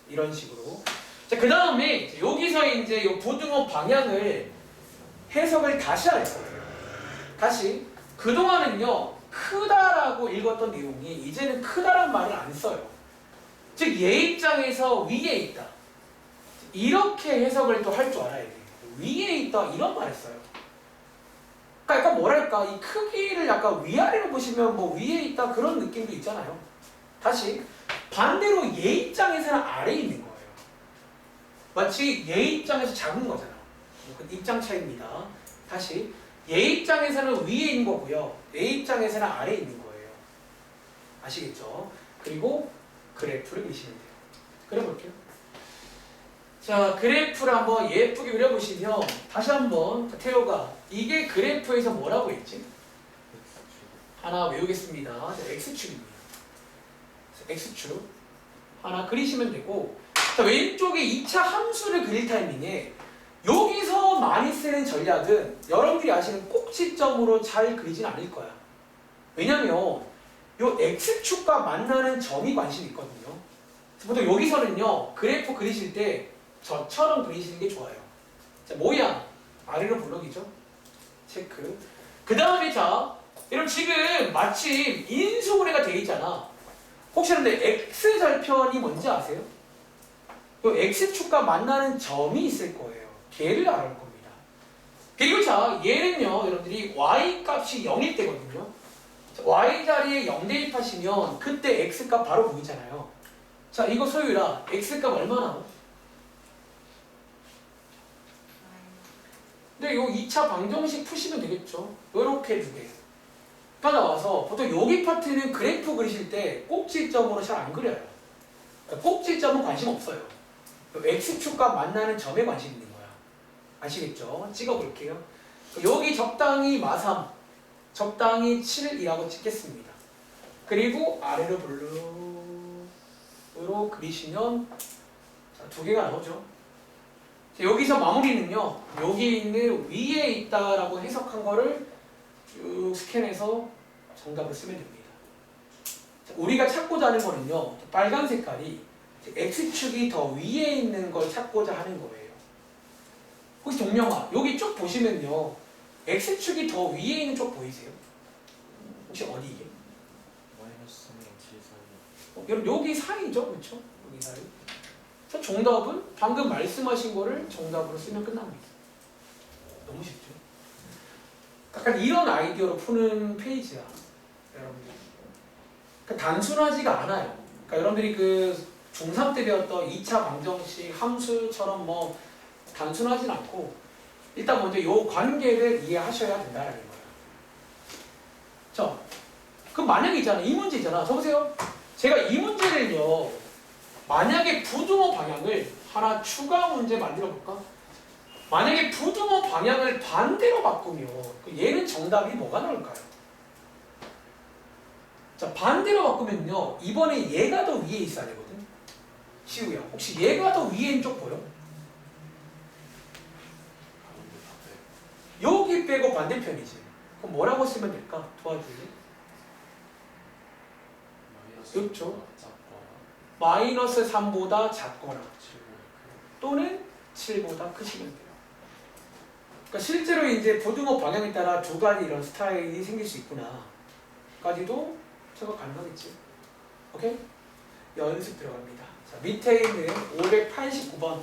이런 식으로. 자, 그 다음에 여기서 이제 이 부등호 방향을 해석을 다시 할 거예요. 다시. 그동안은요, 크다라고 읽었던 내용이 이제는 크다란 말을 안 써요. 즉, 얘 입장에서 위에 있다. 이렇게 해석을 또 할 줄 알아야 돼요. 위에 있다. 이런 말을 써요. 그러니까 약간 뭐랄까, 이 크기를 약간 위아래로 보시면 뭐 위에 있다 그런 느낌도 있잖아요. 다시. 반대로 얘 입장에서는 아래에 있는 거예요. 마치 얘 입장에서 작은 거잖아. 그 입장 차이입니다. 다시. 얘 입장에서는 위에 있는 거고요. 얘 입장에서는 아래에 있는 거예요. 아시겠죠? 그리고 그래프를 그리시면 돼요. 그려볼게요. 자, 그래프를 한번 예쁘게 그려보시면 다시 한번 태호가 이게 그래프에서 뭐라고 했지? 하나 외우겠습니다. 자, X축입니다. X축 하나 그리시면 되고, 자, 왼쪽에 2차 함수를 그릴 타이밍에 여기서 많이 쓰는 전략은 여러분들이 아시는 꼭지점으로 잘 그리진 않을 거야. 왜냐면 요 X축과 만나는 점이 관심이 있거든요. 보통 여기서는요, 그래프 그리실 때 저처럼 그리시는 게 좋아요. 자, 모양 아래로 블록이죠. 체크. 그 다음에 자, 여러분 지금 마침 인수분해가 되어 있잖아. 혹시 근데 X절편이 뭔지 아세요? 요 X축과 만나는 점이 있을 거예요. 걔를 알아볼 겁니다. 그리고 자, 얘는요, 여러분들이 Y 값이 0일 때거든요. 자, Y 자리에 0 대입하시면 그때 X 값 바로 보이잖아요. 자, 이거 소유라 X 값 얼마 나와? 근데 요 2차 방정식 푸시면 되겠죠. 요렇게 두 개. 가 나와서 보통 여기 파트는 그래프 그리실 때 꼭지점으로 잘 안 그려요. 그러니까 꼭지점은 관심 없어요. X축과 만나는 점에 관심 있는 거야. 아시겠죠? 찍어볼게요. 여기 적당히 마삼, 적당히 7이라고 찍겠습니다. 그리고 아래로 블루로 그리시면 자, 두 개가 나오죠. 자, 여기서 마무리는요, 여기 있는 위에 있다라고 해석한 거를 쭉 스캔해서 정답을 쓰면 됩니다. 자, 우리가 찾고자 하는 거는요, 빨간 색깔이 X축이 더 위에 있는 걸 찾고자 하는 거예요. 혹시 동명아, 여기 쭉 보시면요, X축이 더 위에 있는 쪽 보이세요? 혹시 어디 이게? 마이너스 3랑 7 사이. 여러분 여기 사이죠, 그렇죠? 여기 사이. 그래서 정답은 방금 말씀하신 거를 정답으로 쓰면 끝납니다. 너무 쉽죠? 약간 이런 아이디어로 푸는 페이지야, 여러분들. 그러니까 단순하지가 않아요. 그러니까 여러분들이 그 중3 때 배웠던 2차 방정식 함수처럼 뭐 단순하진 않고 일단 먼저 이 관계를 이해하셔야 된다는 거예요. 자, 그럼 만약에 있잖아, 이 문제 있잖아. 저 보세요. 제가 이 문제를요, 만약에 부등호 방향을 하나 추가 문제 만들어 볼까? 만약에 부등호 방향을 반대로 바꾸면 얘는 정답이 뭐가 나올까요? 자, 반대로 바꾸면요, 이번에 얘가 더 위에 있어야 되거든. 시우야, 혹시 얘가 더 위에 있는 쪽 보여? 여기 빼고 반대편이지. 그럼 뭐라고 쓰면 될까? 도와줄래? 그렇죠. 마이너스 3보다 작거나 또는 7보다 크시면 돼요. 그러니까 실제로 이제 부등호 방향에 따라 두 가지 이런 스타일이 생길 수 있구나 까지도 생각 가능하겠지. 오케이? 연습 들어갑니다. 자, 밑에 있는 589번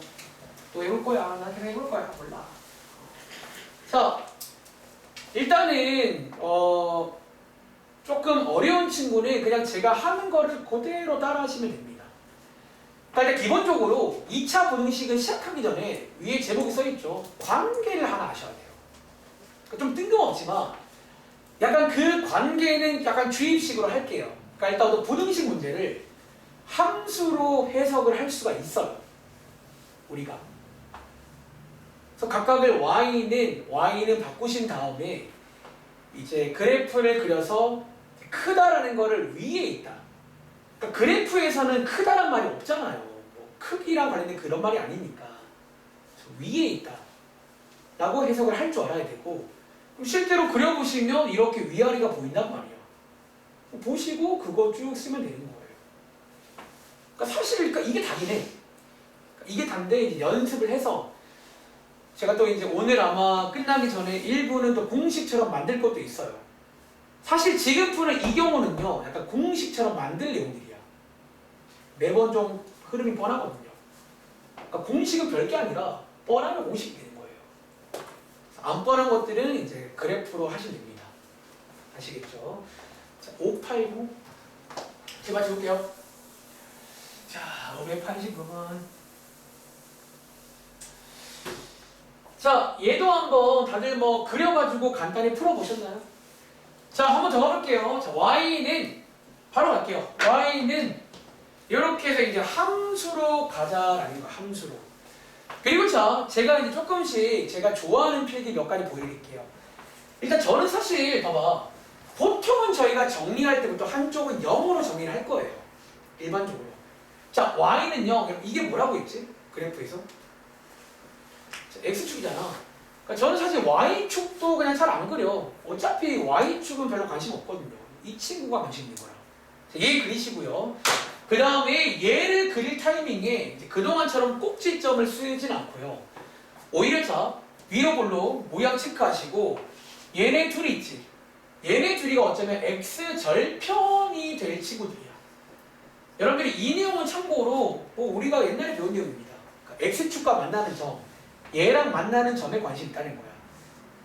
또 해볼 거야. 나 그냥 해볼 거야. 몰라. 자, 일단은 조금 어려운 친구는 그냥 제가 하는 거를 그대로 따라 하시면 됩니다. 그러니까 일단 기본적으로 2차 부등식은 시작하기 전에 위에 제목이 써있죠. 관계를 하나 아셔야 돼요. 그러니까 좀 뜬금없지만 약간 그 관계는 약간 주입식으로 할게요. 그러니까 일단 또 부등식 문제를 함수로 해석을 할 수가 있어요. 우리가. 그래서 각각을 y는 바꾸신 다음에 이제 그래프를 그려서 크다라는 거를 위에 있다. 그러니까 그래프에서는 크다란 말이 없잖아요. 뭐 크기랑 관련된 그런 말이 아니니까 위에 있다 라고 해석을 할 줄 알아야 되고, 그럼 실제로 그려보시면 이렇게 위아래가 보인단 말이야. 보시고 그거 쭉 쓰면 되는 거예요. 그러니까 사실 이게 다긴 해. 이게 단데 이제 연습을 해서 제가 또 이제 오늘 아마 끝나기 전에 일부는 또 공식처럼 만들 것도 있어요. 사실 지금 푸는 이 경우는요, 약간 공식처럼 만들 내용들이야. 매번 좀 흐름이 뻔하거든요. 그러니까 공식은 별게 아니라 뻔하면 공식이 되는 거예요. 안 뻔한 것들은 이제 그래프로 하시면 됩니다. 아시겠죠? 자, 589 제발 지울게요. 자, 589번. 자, 얘도 한번 다들 뭐 그려가지고 간단히 풀어보셨나요? 자, 한번 더 가볼게요. 자, y는 바로 갈게요. y는 이렇게 해서 이제 함수로 가자라는 거, 함수로. 그리고 자, 제가 이제 조금씩 제가 좋아하는 필기 몇 가지 보여드릴게요. 일단 저는 사실 봐봐, 보통은 저희가 정리할 때부터 한쪽은 0으로 정리를 할 거예요. 일반적으로. 자, y는 0. 이게 뭐라고 했지? 그래프에서? 자, x축이잖아. 그러니까 저는 사실 y축도 그냥 잘 안 그려. 어차피 y축은 별로 관심 없거든요. 이 친구가 관심 있는 거라. 자, 얘 그리시고요. 그 다음에 얘를 그릴 타이밍에 이제 그동안처럼 꼭지점을 쓰진 않고요. 오히려 자, 위로 볼로 모양 체크하시고 얘네 둘이 있지. 얘네 둘이가 어쩌면 x절편이 될 친구들이야. 여러분들이 이 내용은 참고로 뭐 우리가 옛날에 배운 내용입니다. 그러니까 x축과 만나는 점, 얘랑 만나는 점에 관심이 있다는 거야.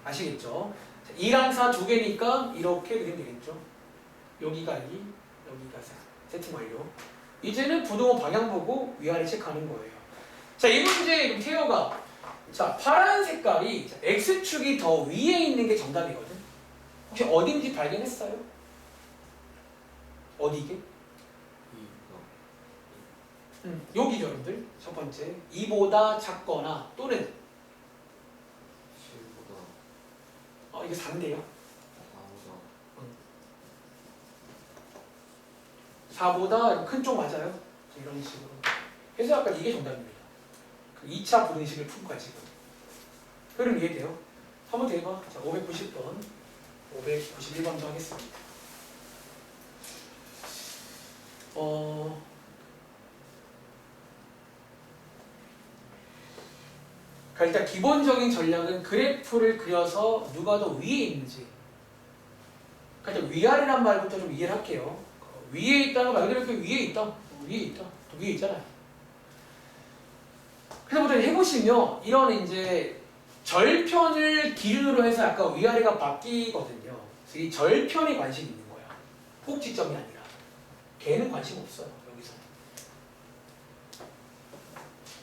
아시겠죠? 2랑 4 두 개니까 이렇게 그리면 되겠죠. 여기가 2, 여기가 4. 세팅 완료. 이제는 부동호 방향 보고 위아래 체크하는 거예요. 자, 이 문제 태호가 자, 파란 색깔이 x축이 더 위에 있는 게 정답이거든. 혹시 어딘지 발견했어요? 어디게? 여기죠, 여러분들. 첫 번째, 2보다 작거나 또는 7보다 이게 4인데요. 4보다 큰 쪽 맞아요. 이런 식으로. 그래서 아까 이게 정답입니다. 그 2차 부등식을 푼 거야, 지금. 흐름 이해돼요? 한번 더 해봐. 자, 590번. 591번도 하겠습니다. 그러니까 일단 기본적인 전략은 그래프를 그려서 누가 더 위에 있는지. 그러니까 위아래란 말부터 좀 이해를 할게요. 위에 있다는 말 그대로 이렇게 위에 있다. 위에 있다. 또 위에 있잖아요. 그래서 보통 해보시면 이런 이제 절편을 기준으로 해서 약간 위아래가 바뀌거든요. 그래서 이 절편에 관심이 있는 거야. 꼭지점이 아니라. 걔는 관심 없어요. 여기서.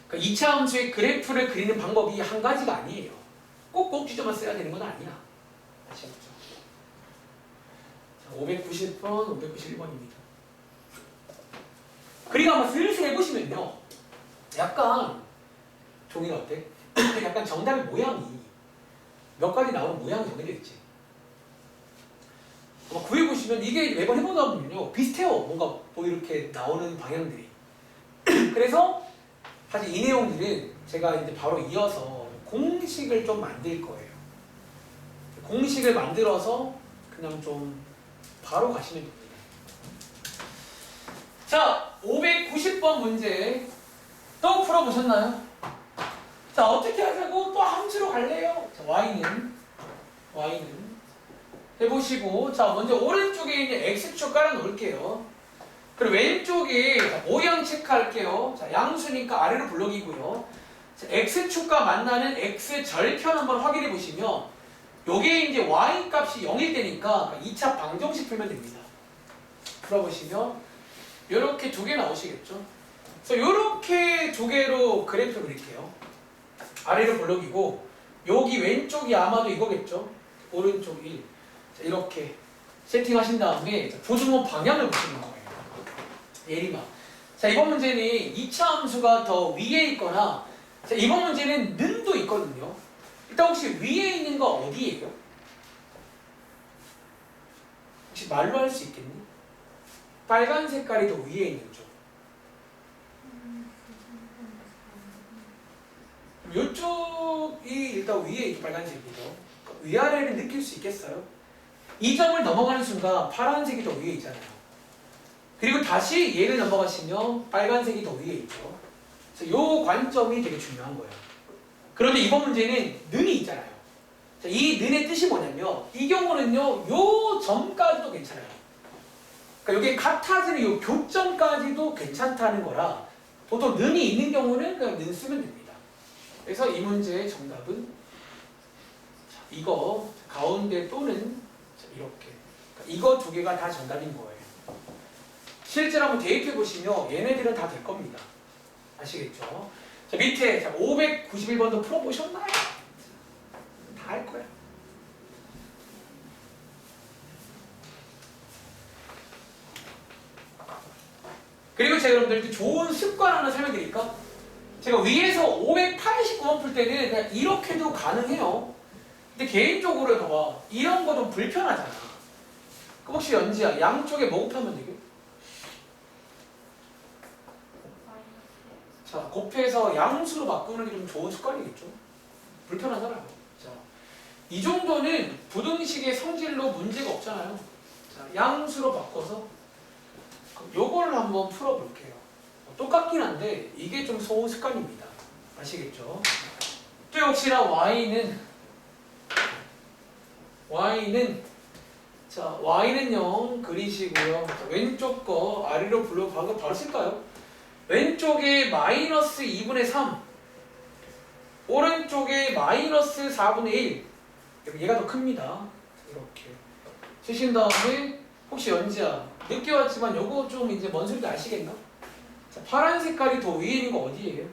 그러니까 2차 함수의 그래프를 그리는 방법이 한 가지가 아니에요. 꼭 꼭지점만 써야 되는 건 아니야. 아시겠죠? 590번, 591번입니다. 그리고 한번 슬슬 해보시면요. 약간 종이가 어때? 약간 정답의 모양이 몇 가지 나오는 모양이 정해져 있지. 한번 구해보시면 이게 매번 해보다 보면요. 비슷해요. 뭔가 뭐 이렇게 나오는 방향들이. 그래서 사실 이 내용들은 제가 이제 바로 이어서 공식을 좀 만들 거예요. 공식을 만들어서 그냥 좀 바로 가시면 됩니다. 자, 590번 문제 또 풀어보셨나요? 자, 어떻게 하자고 또 함수로 갈래요? 자, y는 해보시고, 자, 먼저 오른쪽에 있는 x축 깔아 놓을게요. 그리고 왼쪽에 자, 모양 체크할게요. 자, 양수니까 아래로 블록이고요. 자, x축과 만나는 x절편 한번 확인해 보시면 요게 이제 y 값이 0일 때니까 2차 방정식 풀면 됩니다. 풀어보시면 이렇게 두 개 나오시겠죠? 그래서 이렇게 두 개로 그래프 그릴게요. 아래로 블록이고 여기 왼쪽이 아마도 이거겠죠? 오른쪽 1. 자, 이렇게 세팅하신 다음에 부등호 방향을 보시는 거예요. 예리마. 자, 이번 문제는 2차 함수가 더 위에 있거나 자, 이번 문제는 는도 있거든요. 일단 혹시 위에 있는 거 어디예요? 혹시 말로 할 수 있겠니? 빨간 색깔이 더 위에 있는 쪽. 이쪽이 일단 위에 있죠. 빨간색이죠. 위아래를 느낄 수 있겠어요? 이 점을 넘어가는 순간 파란색이 더 위에 있잖아요. 그리고 다시 얘를 넘어가시면 빨간색이 더 위에 있죠. 그래서 이 관점이 되게 중요한 거예요. 그런데 이번 문제는 는이 있잖아요. 자, 이 는의 뜻이 뭐냐면 이 경우는요, 요 점까지도 괜찮아요. 그러니까 이게 같아지는 요 교점까지도 괜찮다는 거라 보통 는이 있는 경우는 그냥 는 쓰면 됩니다. 그래서 이 문제의 정답은 자, 이거 가운데 또는 자, 이렇게 그러니까 이거 두 개가 다 정답인 거예요. 실제로 한번 대입해 보시면 얘네들은 다 될 겁니다. 아시겠죠? 자, 밑에 591번도 풀어보셨나요? 다 할 거야. 그리고 제가 여러분들께 좋은 습관 하나 설명드릴까? 제가 위에서 589번 풀 때는 그냥 이렇게도 가능해요. 근데 개인적으로 봐봐. 이런 거 좀 불편하잖아. 그럼 혹시 연지야, 양쪽에 뭐 곱하면 되게? 자, 곱해서 양수로 바꾸는 게 좀 좋은 습관이겠죠? 불편하잖아요. 자, 이 정도는 부등식의 성질로 문제가 없잖아요. 자, 양수로 바꿔서 요걸 한번 풀어볼게요. 똑같긴 한데 이게 좀 소은 습관입니다. 아시겠죠? 또 역시나 y는 0 그리시고요. 자, 왼쪽 거 아래로 불러 방금 바로 쓸까요? 왼쪽에 마이너스 2분의 3 오른쪽에 마이너스 4분의 1 얘가 더 큽니다. 이렇게 쓰신 다음에 혹시 연지야 늦게 왔지만 요거 좀 이제 뭔 소리인지 아시겠나? 자, 파란 색깔이 더 위에 있는 거 어디예요?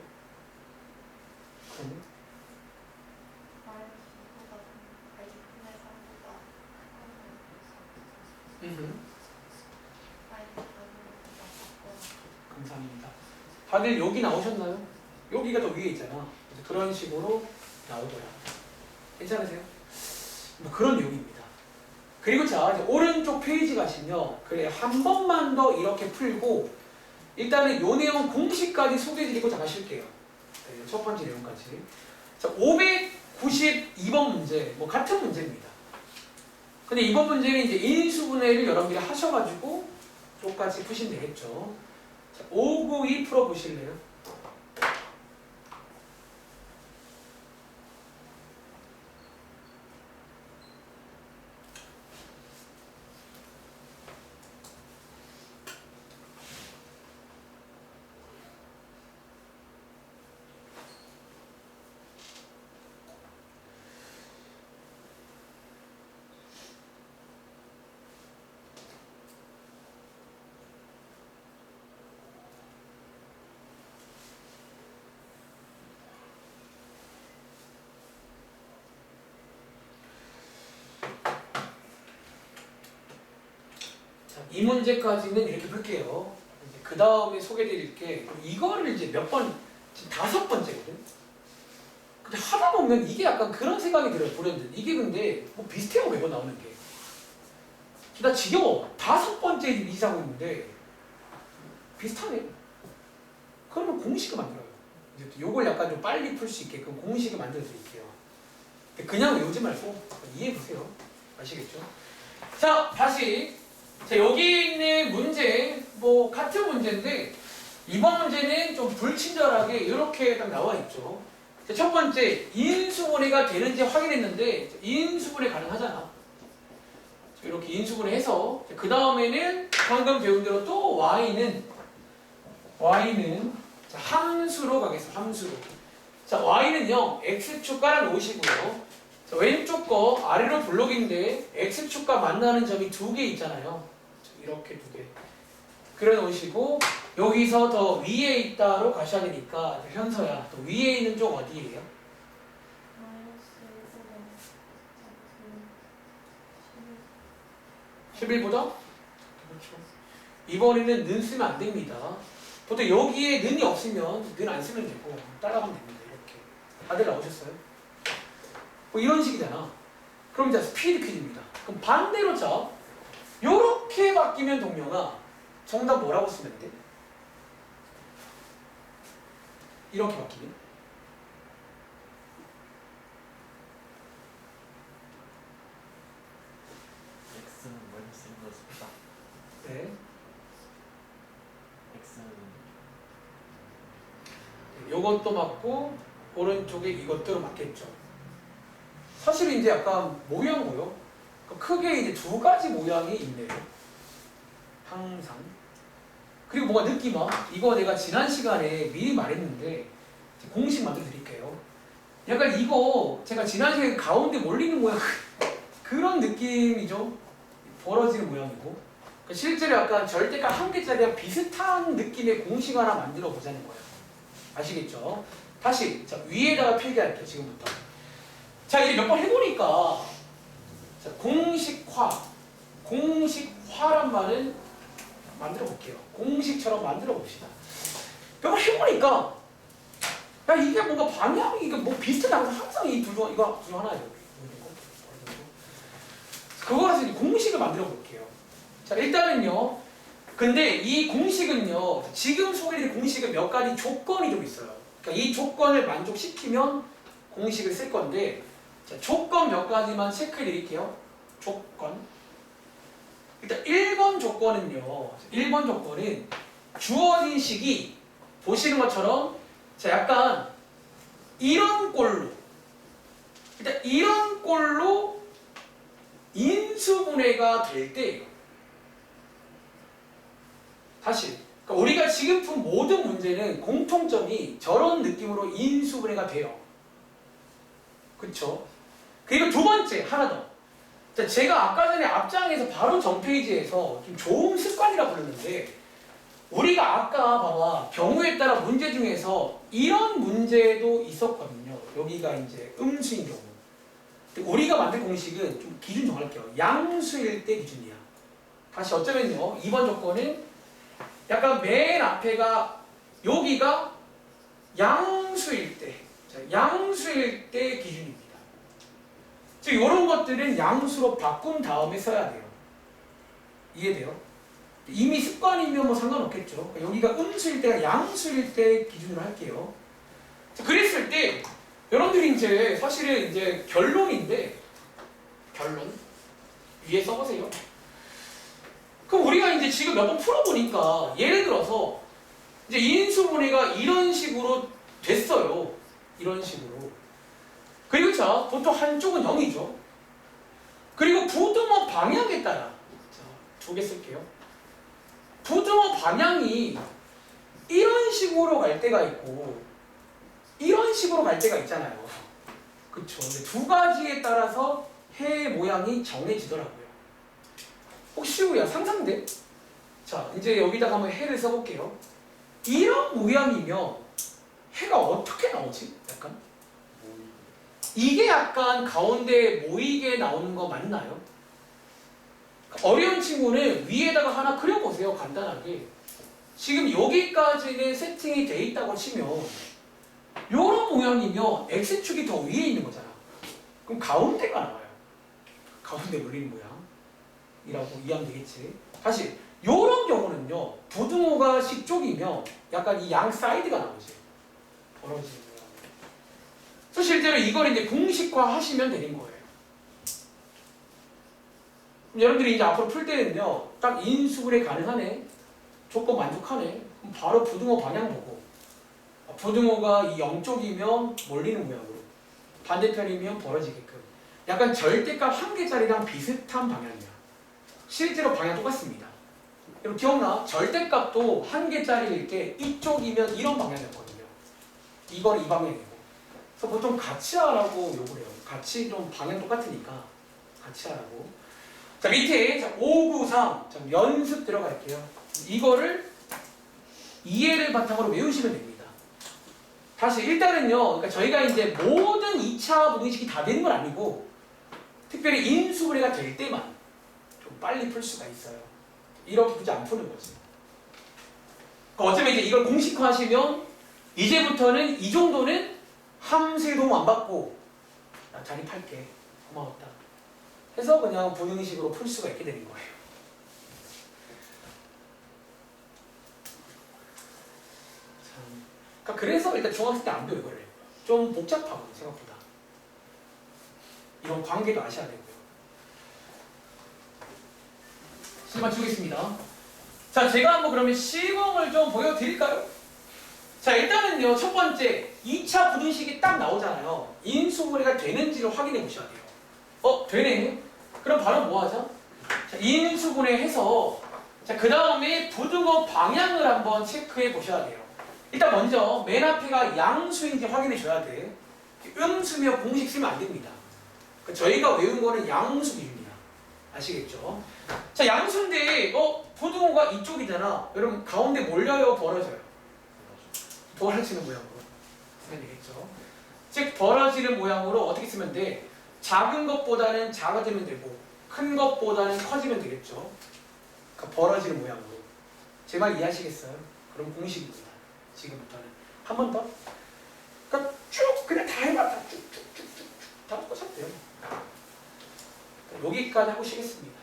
감사합니다. 다들 여기 나오셨나요? 여기가 더 위에 있잖아. 그런 식으로 나오더라. 괜찮으세요? 뭐 그런 내용입니다. 그리고 자, 이제 오른쪽 페이지 가시면 그래 한 번만 더 이렇게 풀고 일단은 요 내용 공식까지 소개해드리고 나가실게요. 네, 첫 번째 내용까지. 자, 592번 문제, 뭐 같은 문제입니다. 근데 이번 문제는 이제 인수분해를 여러분들이 하셔가지고 똑같이 푸시면 되겠죠. 자, 592 풀어보실래요? 이 문제까지는 이렇게 풀게요. 그 다음에 소개드릴 게 이거를 이제 몇 번, 지금 5번째거든. 근데 하다 보면 이게 약간 그런 생각이 들어요. 불현듯. 이게 근데 뭐 비슷해요. 매번 나오는 게. 나 지겨워. 5번째 이사하고 있는데 비슷하네. 그러면 공식을 만들어요. 이제 요걸 약간 좀 빨리 풀 수 있게끔 공식을 만들어 드릴게요. 그냥 외우지 말고 이해해 보세요. 아시겠죠? 자, 다시. 자, 여기 있는 문제, 뭐, 같은 문제인데, 이번 문제는 좀 불친절하게 이렇게 딱 나와 있죠. 자, 첫 번째, 인수분해가 되는지 확인했는데, 인수분해 가능하잖아. 이렇게 인수분해 해서, 그 다음에는 방금 배운 대로 또 y는 자, 함수로 가겠습니다. 함수로. 자, y는 0, x축 깔아놓으시고요. 자, 왼쪽 거 아래로 블록인데 x축과 만나는 점이 2개 있잖아요. 이렇게 2개 그려 놓으시고 여기서 더 위에 있다로 가셔야 되니까 현서야 또 위에 있는 쪽 어디예요? 11보다? 그렇죠. 이번에는 는 쓰면 안 됩니다. 보통 여기에 는이 없으면 는 안 쓰면 되고 따라가면 됩니다. 이렇게. 다들 나오셨어요? 뭐 이런 식이잖아. 그럼 이제 스피드 퀴즈입니다. 그럼 반대로 자, 요렇게 바뀌면 동명아 정답 뭐라고 쓰면 돼? 이렇게 바뀌면? X는 뭐를 쓰는 것이다. 네. X는 요것도 맞고 오른쪽에 이것도 맞겠죠. 사실 이제 약간 모양고요. 크게 이제 두 가지 모양이 있네요. 항상. 그리고 뭔가 느낌아. 이거 내가 지난 시간에 미리 말했는데 공식 만들어 드릴게요. 약간 이거 제가 지난 시간에 가운데 몰리는 모양 그런 느낌이죠. 벌어지는 모양이고. 실제로 약간 절대값 한 개짜리랑 비슷한 느낌의 공식 하나 만들어 보자는 거예요. 아시겠죠? 다시 자, 위에다가 필기할게요. 지금부터. 자, 이제 몇 번 해보니까 자, 공식화란 말은 만들어 볼게요. 공식처럼 만들어 봅시다. 몇 번 해보니까 야 이게 뭔가 방향이 이게 뭐 비슷하다고 항상 이 둘 중 이거 둘 중 하나예요. 그거라서 이제 공식을 만들어 볼게요. 자, 일단은요. 근데 이 공식은요. 지금 소개해드린 공식은 몇 가지 조건이 좀 있어요. 그러니까 이 조건을 만족시키면 공식을 쓸 건데 자, 조건 몇 가지만 체크해 드릴게요. 조건. 일단 1번 조건은요. 1번 조건은 주어진 식이 보시는 것처럼 자, 약간 이런 꼴로 일단 이런 꼴로 인수분해가 될 때예요. 다시 그러니까 우리가 지금 푼 모든 문제는 공통점이 저런 느낌으로 인수분해가 돼요. 그쵸? 그리고 두 번째 하나 더. 자, 제가 아까 전에 앞장에서 바로 전 페이지에서 좀 좋은 습관이라 불렀는데 우리가 아까 봐봐 경우에 따라 문제 중에서 이런 문제도 있었거든요. 여기가 이제 음수인 경우. 우리가 만든 공식은 좀 기준 정할게요. 양수일 때 기준이야. 다시 어쩌면요. 2번 조건은 약간 맨 앞에가 여기가 양수일 때. 자, 양수일 때 기준입니다. 즉 이런 것들은 양수로 바꾼 다음에 써야 돼요. 이해돼요? 이미 습관이면 뭐 상관없겠죠. 그러니까 여기가 음수일 때가 양수일 때 기준으로 할게요. 자, 그랬을 때 여러분들이 이제 사실은 이제 결론인데 결론 위에 써보세요. 그럼 우리가 이제 지금 몇 번 풀어보니까 예를 들어서 이제 인수분해가 이런 식으로 됐어요. 이런 식으로. 그리고 자 보통 한쪽은 0이죠. 그리고 부등호 방향에 따라 자, 두 개 쓸게요. 부등호 방향이 이런 식으로 갈 때가 있고 이런 식으로 갈 때가 있잖아요. 그쵸? 근데 두 가지에 따라서 해 모양이 정해지더라고요. 혹시 우야 상상돼? 자, 이제 여기다가 한번 해를 써볼게요. 이런 모양이면 해가 어떻게 나오지? 약간? 이게 약간 가운데 모이게 나오는 거 맞나요? 어려운 친구는 위에다가 하나 그려보세요. 간단하게. 지금 여기까지는 세팅이 돼 있다고 치면 요런 모양이면 X축이 더 위에 있는 거잖아. 그럼 가운데가 나와요. 가운데 몰리는 모양이라고 이해하면 되겠지. 다시 요런 경우는요. 부등호가 식쪽이면 약간 이 양 사이드가 나오지. 벌어지는 모양. 그래서 실제로 이걸 이제 공식화 하시면 되는 거예요. 그럼 여러분들이 이제 앞으로 풀 때는요. 딱 인수분해 가능하네. 조건 만족하네. 그럼 바로 부등호 방향 보고 부등호가 이 0쪽이면 몰리는 모양으로 반대편이면 벌어지게끔 약간 절대값 한 개짜리랑 비슷한 방향이야. 실제로 방향 똑같습니다. 여러분 기억나? 절대값도 한 개짜리일 때 이쪽이면 이런 방향이었거든요. 이건 이 방향이고. 그래서 보통 같이 하라고 요구를 해요. 같이 좀 방향 똑같으니까 같이 하라고. 자 밑에 593 연습 들어갈게요. 이거를 이해를 바탕으로 외우시면 됩니다. 다시 일단은요. 그러니까 저희가 이제 모든 2차 분식이 다 되는 건 아니고 특별히 인수분해가 될 때만 좀 빨리 풀 수가 있어요. 이렇게 굳이 안 푸는 거지. 그러니까 어쩌면 이제 이걸 공식화하시면 이제부터는 이 정도는 함수의 도움 안 받고 나 자립할게. 고마웠다. 해서 그냥 분형식으로 풀 수가 있게 되는 거예요. 참. 그러니까 그래서 일단 중학생 때 안 배워 이거를. 좀 복잡하고 생각보다. 이런 관계도 아셔야 되고요. 시간 주겠습니다. 자, 제가 한번 그러면 시범을 좀 보여드릴까요? 자, 일단은요, 첫 번째 2차 부등식이 딱 나오잖아요. 인수분해가 되는지를 확인해 보셔야 돼요. 되네. 그럼 바로 뭐 하죠? 자, 인수분해해서 자, 그 다음에 부등호 방향을 한번 체크해 보셔야 돼요. 일단 먼저 맨 앞에가 양수인지 확인해 줘야 돼. 음수며 공식 쓰면 안 됩니다. 저희가 외운 거는 양수입니다. 아시겠죠? 자, 양수인데 부등호가 이쪽이잖아. 여러분 가운데 몰려요, 벌어져요? 벌어지는 모양으로 쓰면 되겠죠. 즉 벌어지는 모양으로 어떻게 쓰면 돼? 작은 것보다는 작아지면 되고 큰 것보다는 커지면 되겠죠. 그러니까 벌어지는 모양으로. 제 말 이해하시겠어요? 그럼 공식입니다. 지금부터는 한 번 더. 그러니까 쭉 그냥 다 해봤다. 쭉쭉쭉쭉 다 똑같아도 돼요. 여기까지 하고 쉬겠습니다.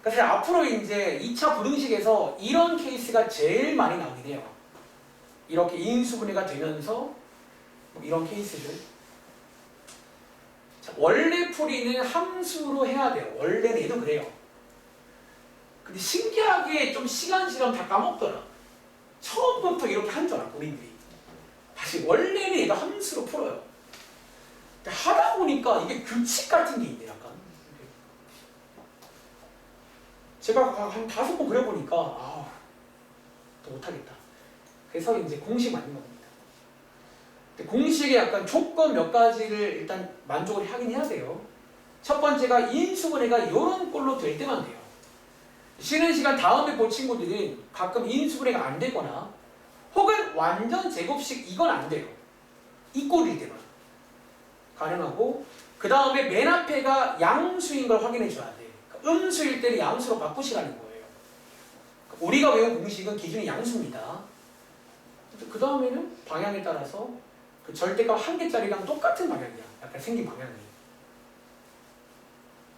그래서 앞으로 이제 2차 부등식에서 이런 케이스가 제일 많이 나오긴 해요. 이렇게 인수분해가 되면서 이런 케이스들. 자, 원래 풀이는 함수로 해야 돼요. 원래는 얘도 그래요. 근데 신기하게 좀 시간 지나면 다 까먹더라. 처음부터 이렇게 한 줄 알아, 본인들이. 다시 원래는 얘가 함수로 풀어요. 근데 하다 보니까 이게 규칙 같은 게 있네, 약간. 제가 한 5번 그려보니까 더 못하겠다. 그래서 이제 공식 만든 겁니다. 근데 공식에 약간 조건 몇 가지를 일단 만족을 하긴 해야 돼요. 첫 번째가 인수분해가 이런 꼴로 될 때만 돼요. 쉬는 시간 다음에 볼 친구들은 가끔 인수분해가 안 되거나 혹은 완전 제곱식 이건 안 돼요. 이 꼴일 때만 가능하고 그 다음에 맨 앞에가 양수인 걸 확인해 줘야 돼. 음수일 때는 양수로 바꾸시라는 거예요. 우리가 외운 공식은 기준이 양수입니다. 그 다음에는 방향에 따라서 그 절대값 1개짜리랑 똑같은 방향이야. 약간 생긴 방향이.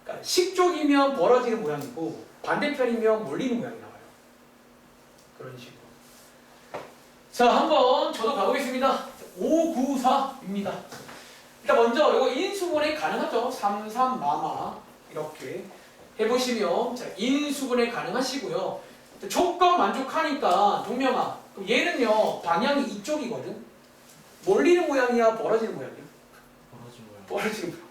그러니까 식쪽이면 벌어지는 모양이고 반대편이면 몰리는 모양이 나와요. 그런 식으로. 자, 한번 저도 가보겠습니다. 594입니다. 일단 먼저 이거 인수분해 가능하죠? 3, 3, 마마 이렇게 해보시면 자, 인수분해 가능하시고요. 조건 만족하니까 동명아 그럼 얘는요 방향이 이쪽이거든. 몰리는 모양이야 벌어지는 모양이야? 벌어진 거야. 벌어지는 모양.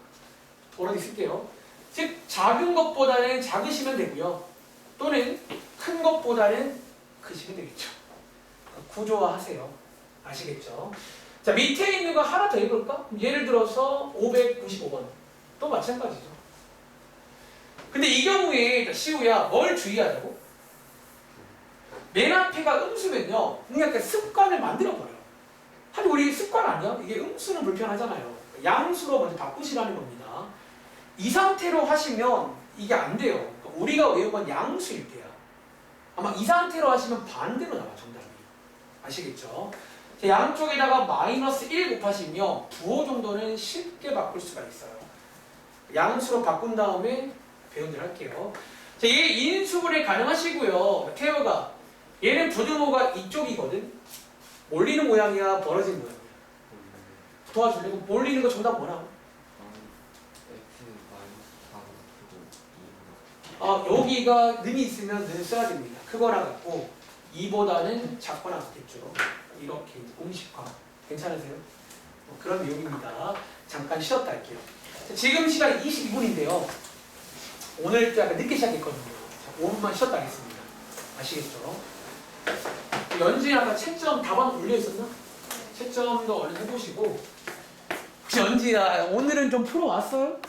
벌어지 쓸게요. 즉 작은 것보다는 작으시면 되고요. 또는 큰 것보다는 크시면 되겠죠. 구조화하세요. 아시겠죠? 자, 밑에 있는 거 하나 더 해볼까? 예를 들어서 595번 또 마찬가지죠. 근데 이 경우에 시우야 뭘 주의하자고? 맨 앞에가 음수면요 그러니까 습관을 만들어버려요. 아니 우리 습관 아니야? 이게 음수는 불편하잖아요. 양수로 먼저 바꾸시라는 겁니다. 이 상태로 하시면 이게 안 돼요. 우리가 외운 건 양수일 때야. 아마 이 상태로 하시면 반대로 나와 정답이. 아시겠죠? 양쪽에다가 마이너스 1 곱하시면 부호 정도는 쉽게 바꿀 수가 있어요. 양수로 바꾼 다음에 배운 대로 할게요. 자, 얘 인수분해 가능하시고요. 태우가 얘는 부등호가 이쪽이거든. 몰리는 모양이야 벌어진 모양이야? 도와줄래? 몰리는 거 정답 뭐라고? 여기가 능이 있으면 는 써야 됩니다. 크거나 같고 2보다는 작거나 같겠죠. 이렇게 공식화 괜찮으세요? 그런 내용입니다. 잠깐 쉬었다 할게요. 자, 지금 시간이 22분인데요. 오늘 또 약간 늦게 시작했거든요. 자, 5분만 쉬었다 하겠습니다. 아시겠죠? 연준이 아까 채점 답안 올려있었나? 채점도 얼른 해보시고 혹시 연지야 오늘은 좀 풀어왔어요?